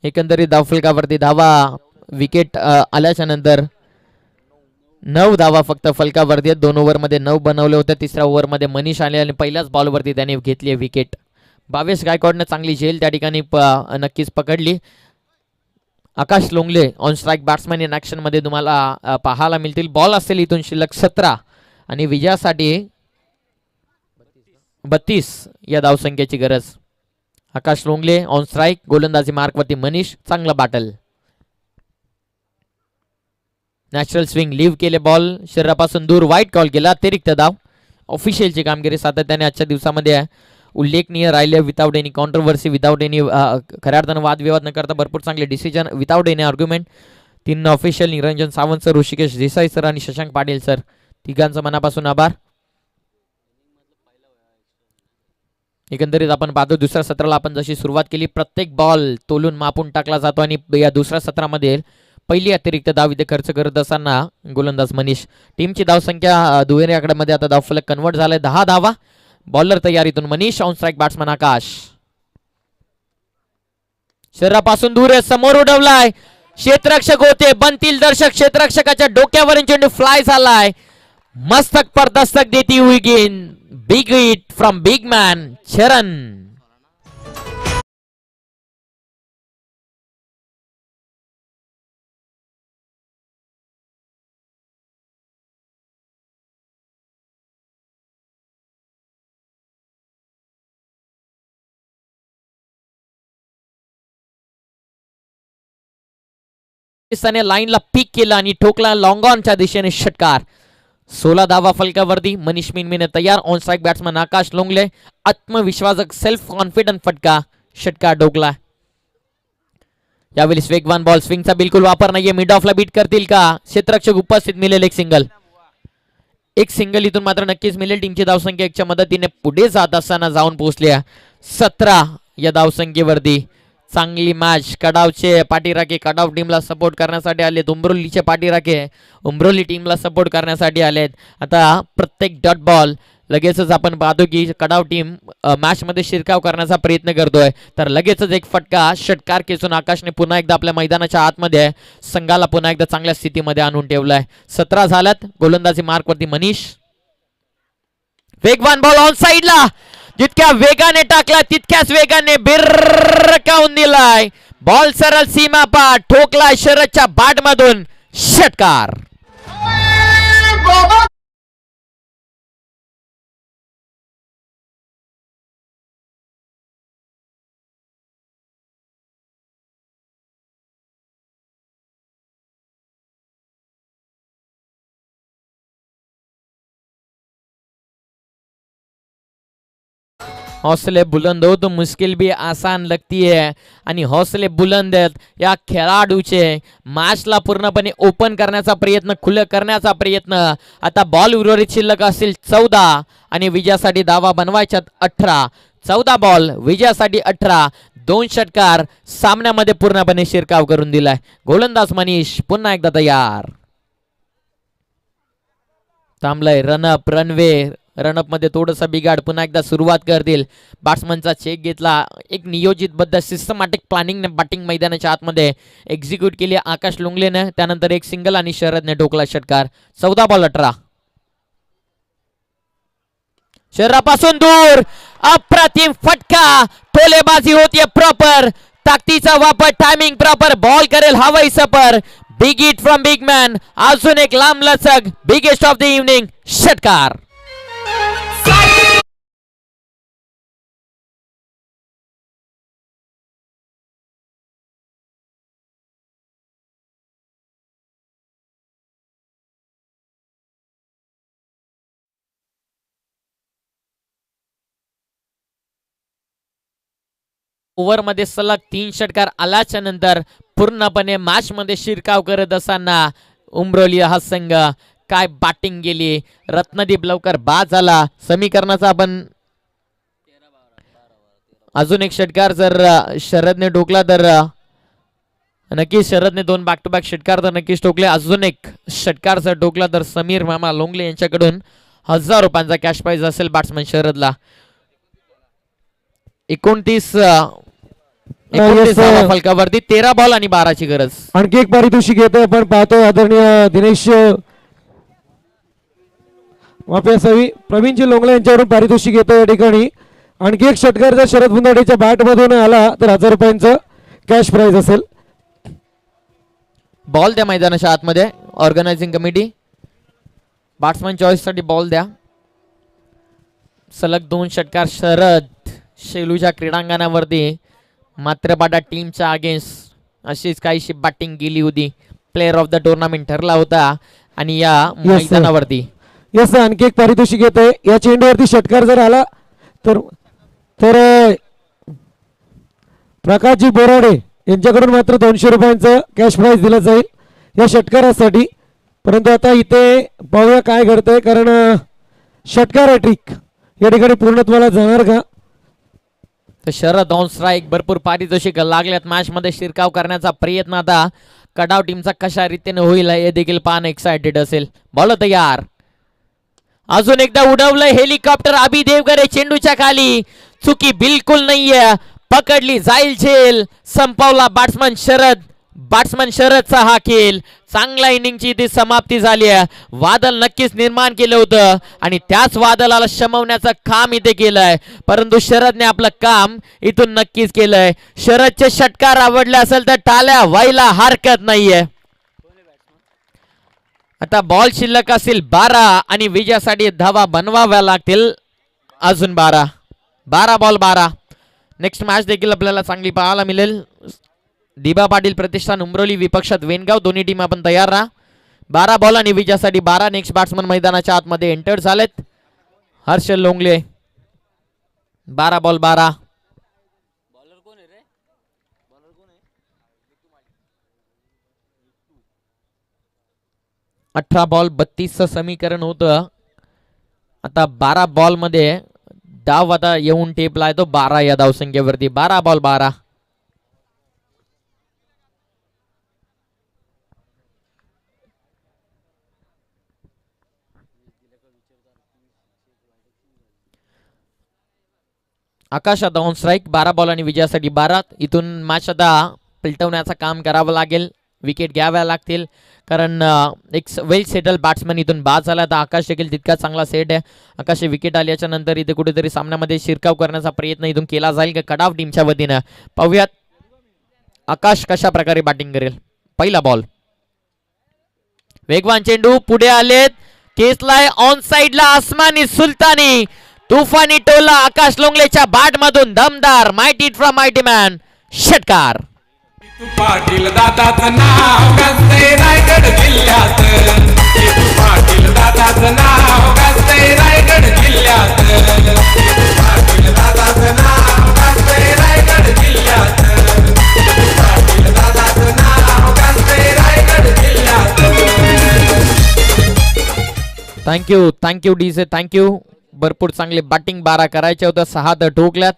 एकंदरीत धावफलकावरती धावा विकेट आल्याच्या नंतर 9 धावा फक्त फलकावरती आहेत. 2 ओव्हरमध्ये 9 बनवले होते. तिसऱ्या ओव्हरमध्ये मनीष आले आणि पहिल्याच बॉलवरती त्याने घेतली आहे विकेट. भावेश गायकवाडने चांगली झेल त्या ठिकाणी नक्कीच पकडली. Akash Longle on strike batsman in action मध्ये तुम्हाला पाहायला मिळतील. बॉल असेल इथून शिल्लक 17 आणि विजयासाठी 32 या धावसंख्येची गरज. आकाश लोंगले ऑन स्ट्राईक, गोलंदाजी मार्कवरती मनीष. चांगला बॅटल, नॅचरल स्विंग, लिव्ह केले बॉल शरीरापासून दूर, वाईट कॉल केला, अतिरिक्त धाव. ऑफिशियलची कामगिरी सातत्याने आजच्या दिवसामध्ये उल्लेखनीय राहिले. Without any controversy, without any खऱ्या अर्थानं वादविवाद न करता भरपूर चांगले decision, without any argument. 3 official, Niranjan Sawant sir, Rishikesh Desai sir आणि शशांक पाटील सर, तिघांचं मनापासून आभार. एकंदरीत आपण पाहतो दुसऱ्या सत्राला आपण जशी सुरुवात केली, प्रत्येक बॉल तोलून मापून टाकला जातो आणि या दुसऱ्या सत्रामध्ये पहिली अतिरिक्त धाव इथे खर्च करत असताना गोलंदाज मनीष. टीमची धावसंख्या दुहेरी आकड्यामध्ये आता धावफलक कन्वर्ट झालाय 10 धावा. बॉलर तयारीतून Manish, on strike batsman Akash. शरीरापासून दूर आहे, समोर उडवलाय, क्षेत्ररक्षक होते, बनतील दर्शक, क्षेत्ररक्षकाच्या डोक्यावरून चेंडू फ्लाय झालाय, मस्तक पर दस्तक देती हुई गेंद, big hit from big man चरण. लाईनला पीक केलं आणि ठोकला लॉंग ऑनच्या दिशेने षटकार. 16 धावा फलकावरती. मनीष मिनमिने तयार. On strike batsman Akash Longle, आत्मविश्वासक सेल्फ कॉन्फिडंट फटका, षटकार डोकला. यावेळी वेगवान बॉल, स्विंगचा बिलकुल वापर नाहीये. मिड ऑफला बीट करतील का क्षेत्ररक्षक उपस्थित, मिळेल एक सिंगल. एक सिंगल इथून मात्र नक्कीच मिळेल. टीमची धावसंख्या 1च्या मदतीने पुढे जात असताना जाऊन पोहोचल्या 17 या धावसंख्येवरती. चांगली मॅच. कडावचे पाठीराखे कडाव टीमला सपोर्ट करण्यासाठी आलेत. उंब्रोलीचे पाठीराखे उंब्रोली टीमला सपोर्ट करण्यासाठी आलेत. आता प्रत्येक डॉट बॉल लगेचच आपण पाहतो की कडाव टीम मॅच मध्ये शिरकाव करण्याचा प्रयत्न करतोय. तर लगेचच एक फटका, षटकार खेचून आकाशने पुन्हा एकदा आपल्या मैदानाच्या आतमध्ये संघाला पुन्हा एकदा चांगल्या स्थितीमध्ये आणून ठेवलाय. 17 झाल्यात. गोलंदाजी मार्क वरती मनीष. वेगवान बॉल ऑन साइडला, जितक्या वेगाने टाकला तितक्याच वेगाने बिरकावून दिलाय. बॉल सरळ सीमा पार ठोकला शरदच्या बाट मधून, षटकार. हौसले बुलंद हो तो मुश्किल भी आसान लगती है. आणि हौसले बुलंद आहेत या खेळाडूचे. मॅचला पूर्णपणे ओपन करण्याचा प्रयत्न, खुलं करण्याचा प्रयत्न. आता बॉल उर्वरित शिल्लक असतील 14 आणि विजयासाठी धावा बनवायच्यात 18. 14 बॉल, विजयासाठी 18. 2 षटकार सामन्यामध्ये पूर्णपणे शिरकाव करून दिलाय. गोलंदाज मनीष पुन्हा एकदा तयार. थांबलाय रनअप, रनवे. रनअप मध्ये थोडंसं बिघाड. पुन्हा एकदा सुरुवात करतील. बॅट्समनचा चेक घेतला. एक नियोजितबद्ध सिस्टमॅटिक प्लॅनिंगने बॅटिंग मैदानाच्या आतमध्ये एक्झिक्यूट केली आकाश लुंगलेने. त्यानंतर एक सिंगल आणि शरदने ठोकला षटकार. 14 बॉल 18. शरीरापासून दूर अप्रतिम फटका. टोलेबाजी होतीये प्रॉपर. ताकदीचा वापर, टायमिंग प्रॉपर. बॉल करेल हवाई सफर. Big hit from big man. अजून एक लांब लचक, बिगेस्ट ऑफ द इव्हनिंग, षटकार. ओव्हर मध्ये सलग 3 षटकार आल्याच्या नंतर पूर्णपणे मॅच मध्ये शिरकाव करत असताना उंब्रोली हा संघ काय बॅटिंग गेली. रत्नदीप लवकर बाद झाला. समीकरणाचा आपण अजून एक षटकार जर शरदने ठोकला तर नक्कीच शरदने 2 बॅक टू बॅक षटकार तर नक्कीच ठोकले. अजून एक षटकार जर ठोकला तर समीर मामा लोंगले यांच्याकडून 1000 रुपयांचा कॅश प्राइज असेल बॅट्समन शरदला. 29 फलकावरती 13 बॉल आणि 12ची गरज. आणखी एक पारितोषिक येतं आपण पाहतो. आदरणीय दिनेश वापेसावी प्रवीणजी लोंगले यांच्याकडून पारितोषिक येतं या ठिकाणी. आणखी एक षटकार जर शरद बुंदाडेच्या बॅट मधून आला तर 1000 रुपयांचं कॅश प्राइज असेल. बॉल द्या मैदानाच्या आतमध्ये. ऑर्गनायझिंग कमिटी बॅट्समन चॉईस साठी बॉल द्या. सलग 2 षटकार शरद शेलूच्या क्रीडांगणावरती मात्र बाटा टीमच्या अगेन्स्ट अशीच काहीशी बॅटिंग गेली होती. प्लेअर ऑफ द टुर्नामेंट ठरला होता आणि या मैदानावरती यस आणखी एक पारितोषिक येते. या चेंडूवरती षटकार जर आला तर प्रकाशजी बोराडे यांच्याकडून मात्र 200 रुपयांचं कॅश प्राइज दिलं जाईल या षटकारासाठी. परंतु आता इथे पाहूया काय घडतंय, कारण षटकार हॅट्रिक या ठिकाणी पूर्णत्वाला जाणार का. तर शरद ऑन स्ट्राईक. भरपूर पारितोषिक लागल्यात. मॅच मध्ये शिरकाव करण्याचा प्रयत्न आता कडाव टीमचा कशा रीतीने होईल हे देखील पाहणं एक्साइटेड असेल. बॉल तयार. अजून एकदा उडवलंय हेलिकॉप्टर. अभि देवगरे चेंडूच्या खाली. चुकी बिलकुल नाहीये. पकडली जाईल झेल, संपवला बॅट्समन शरदचा हा खेळ. चांगल्या इनिंगची ती समाप्ती झाली आहे. वादळ नक्कीच निर्माण केलं होतं आणि त्याच वादळाला शमवण्याचं काम इथे केलंय, परंतु शरदने आपलं काम इथून नक्कीच केलंय. शरदचे षटकार आवडले असेल तर टाळ्या व्हायला हरकत नाहीये. आता बॉल शिल्लक असतील 12 आणि विजयासाठी धावा बनवाव्या लागतील अजून 12 बॉल 12. नेक्स्ट मॅच देखील आपल्याला चांगली पाहायला मिळेल. दिबा पाटील प्रतिष्ठान उमरोली विपक्षात वेनगाव, दोन्ही टीम आपण तयार राहा. 12 बॉल आणि विजयासाठी 12. नेक्स्ट बॅट्समन मैदानाच्या आतमध्ये एंटर झालेत. हर्षल लोंगले. 12 बॉल 12. 18 बॉल 32 समीकरण होतं. आता 12 बॉल मध्ये डाव आता येऊन टेपला तो 12 या धावसंख्येवरती. 12 बॉल 12. आकाश आता ऑन स्ट्राईक. 12 बॉल आणि विजयासाठी 12. इथून मॅच आता पलटवण्याचं काम करावं लागेल. विकेट घ्याव्या लागतील कारण एक वेल सेटल बॅट्समन इथून बाद झाला. तर आकाश देखील तितका चांगला सेट आहे. आकाश विकेट आल्याच्या नंतर इथे कुठेतरी सामन्यामध्ये शिरकाव करण्याचा प्रयत्न इथून केला जाईल का कट ऑफ टीमच्या वतीनं. पाहूयात आकाश कशा प्रकारे बॅटिंग करेल. पहिला बॉल, वेगवान चेंडू पुढे आलेत. केसलाय ऑन साइडला आसमानी सुलतानी. तुफानी टोला आकाश लोंगलेच्या बॅट मधून दमदार माइटी फ्रॉम माइटी मॅन षटकार. पाटील दादाचं नाव गाजतंय रायगड जिल्ह्यात. पाटील दादाचं नाव गाजतंय रायगड जिल्ह्यात. पाटील दादाचं नाव गाजतंय रायगड जिल्ह्यात. पाटील दादाचं नाव गाजतंय रायगड जिल्ह्यात. Thank you DJ thank you. भरपूर चांगले बॅटिंग 12 करायचे होतं. 6 तर ठोकल्यात.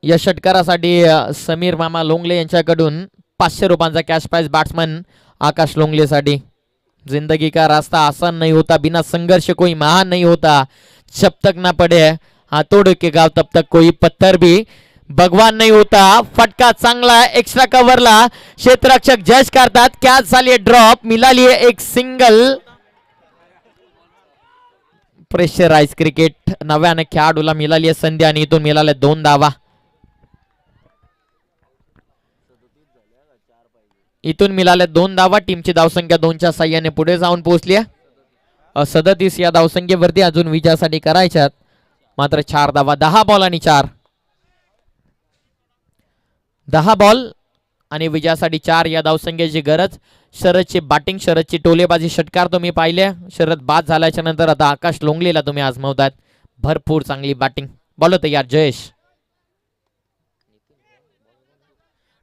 या षटकारासाठी समीर मामा लोंगले यांच्याकडून 500 रुपयांचा कॅश प्राइज बॅट्समन आकाश लोंगलेसाठी. जिंदगी का रास्ता आसान नहीं होता, बिना संघर्ष कोई महान नहीं होता. जब तक ना पड़े हाथों के गाव तब तक कोई पत्थर भी भगवान नहीं होता. फटका चांगला एक्स्ट्रा कव्हरला क्षेत्ररक्षक जज करतात. कॅच झाली ड्रॉप, मिळाली एक सिंगल. Pressurise cricket. नव्याने खेळाडूला मिळाली संधी आणि इथून मिळाल्या 2 धावा. इथून मिळाल्या 2 धावा. टीमची धावसंख्या 2च्या साह्याने पुढे जाऊन पोहोचली आहे. 37 या धावसंख्येवरती अजून विजयासाठी करायच्यात मात्र 4 धावा. 10 बॉल आणि 4. 10 बॉल आणि विजयासाठी 4 या धावसंख्येची गरज. शरदची बॅटिंग, शरदची टोलेबाजी षटकार तुम्ही पाहिले. शरद बाद झाल्याच्या नंतर आता आकाश लोंगलेला तुम्ही आजमावतात. भरपूर चांगली बॅटिंग. बॉल तयार जयेश.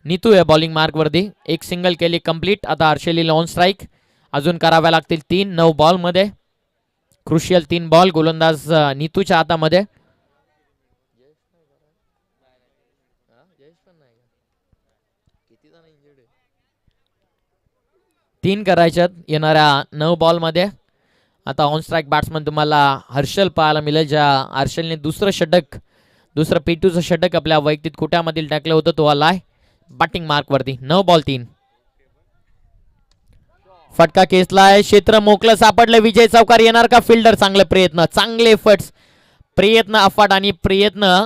नीतू आहे बॉलिंग मार्क वरती. एक सिंगल केली कंप्लीट. आता हर्षलीला ऑन स्ट्राईक. अजून कराव्या लागतील 3. 9 बॉल मध्ये क्रुशियल 3 बॉल. गोलंदाज नीतूच्या हातामध्ये. 3 करायच्यात येणाऱ्या 9 बॉल मध्ये. आता ऑन स्ट्राईक बॅट्समन तुम्हाला हर्षल पाहायला मिळेल. ज्या हर्षलने दुसरं पेटूचं षटक आपल्या वैयक्तिक कुट्यामधील टाकलं होतं तो आलाय बॅटिंग मार्क वरती. 9 बॉल 3. फटका केसलाय. क्षेत्र मोकळं सापडलं. विजय चौकार येणार का. फिल्डर चांगले प्रयत्न, चांगले एफर्ट्स, प्रयत्न अफाट आणि प्रयत्न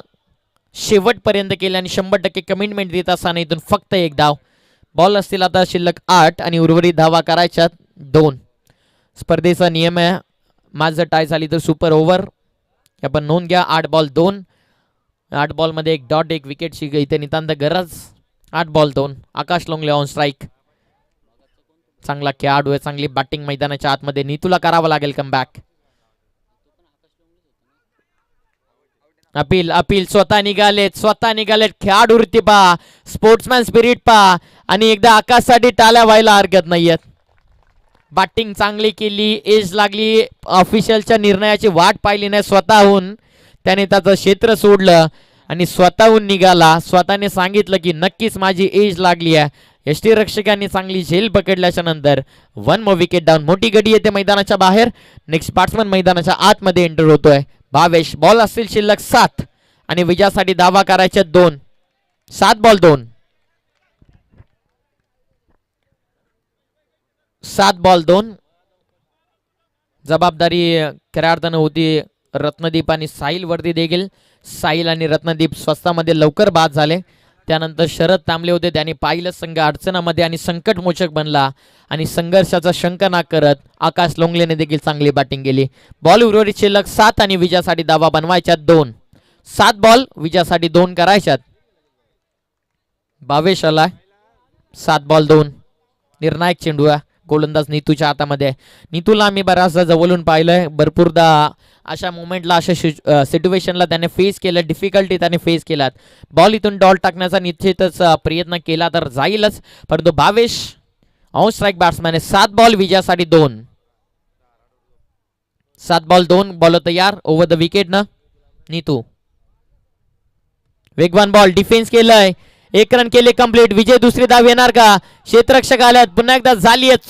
शेवटपर्यंत केले आणि 100% कमिटमेंट देत असताना इथून फक्त 1 धाव. बॉल असतील आता शिल्लक 8 आणि उर्वरित धावा करायच्यात 2. स्पर्धेचा नियम आहे मॅच जर टाय झाली तर सुपर ओव्हर. आपण नोंद घ्या. 8 बॉल 2. 8 बॉल मध्ये 1 डॉट 1 विकेट इथे नितांत गरज. 8 ball 2. Akash Longle on strike. चांगला खेळाडू आहे, चांगली बॅटिंग. मैदानाच्या आतमध्ये नीतूला करावं लागेल कमबॅक. अपील स्वतः निघालेत. खेळाडू वृत्ती पहा, स्पोर्ट्समॅन स्पिरिट पहा आणि एकदा आकाशसाठी टाळ्या व्हायला हरकत नाहीयेत. बॅटिंग चांगली केली, एज लागली. ऑफिशियलच्या निर्णयाची वाट पाहिली नाही. स्वतःहून त्याने त्याचं क्षेत्र सोडलं आणि स्वतःहून निघाला. स्वतःने सांगितलं की नक्कीच माझी एज लागली आहे. यष्टी रक्षकांनी चांगली झेल पकडल्याच्या नंतर 1 more विकेट डाऊन. मोठी गडी येते मैदानाच्या बाहेर. नेक्स्ट बॅट्समन मैदानाच्या आतमध्ये एंटर होतोय. भावेश. बॉल असतील शिल्लक 7 आणि विजयासाठी दावा करायचे 2. 7 बॉल 2. 7 बॉल 2. जबाबदारी खऱ्या अर्थानं होती रत्नदीप आणि साहिल वरती देखील. साहिल आणि रत्नदीप स्वस्तामध्ये लवकर बाद झाले. त्यानंतर शरद तांबले होते, त्यांनी पाहिलं संघ अडचणामध्ये आणि संकटमोचक बनला आणि संघर्षाचा शंका ना करत आकाश लोंगलेने देखील चांगली बॅटिंग केली. बॉल उर्वरित शिल्लक 7 आणि विजयासाठी दावा बनवायच्यात 2. 7 बॉल विजयासाठी 2 करायच्यात. भावेश आलाय. 7 बॉल 2. निर्णायक चेंडू आहे. गोलंदाज नीतूच्या हातामध्ये आहे. नीतूला आम्ही बराचसा जवळून पाहिलंय. भरपूरदा अशा मोमेंटला, अशा सिच्युएशनला त्याने फेस केलं, डिफिकल्टी त्याने फेस केलात. बॉल इथून डॉल टाकण्याचा निश्चितच प्रयत्न केला तर जाईलच, परंतु भावेश ऑन स्ट्राईक बॅट्समॅन आहे. 7 बॉल विजयासाठी 2. 7 बॉल 2. बॉल तयार ओव्हर द विकेट ना नीतू. वेगवान बॉल डिफेन्स केलंय. 1 रन केले कंप्लीट. विजय दुसरी धाव येणार का? क्षेत्ररक्षक आल्यात. पुन्हा एकदा झाली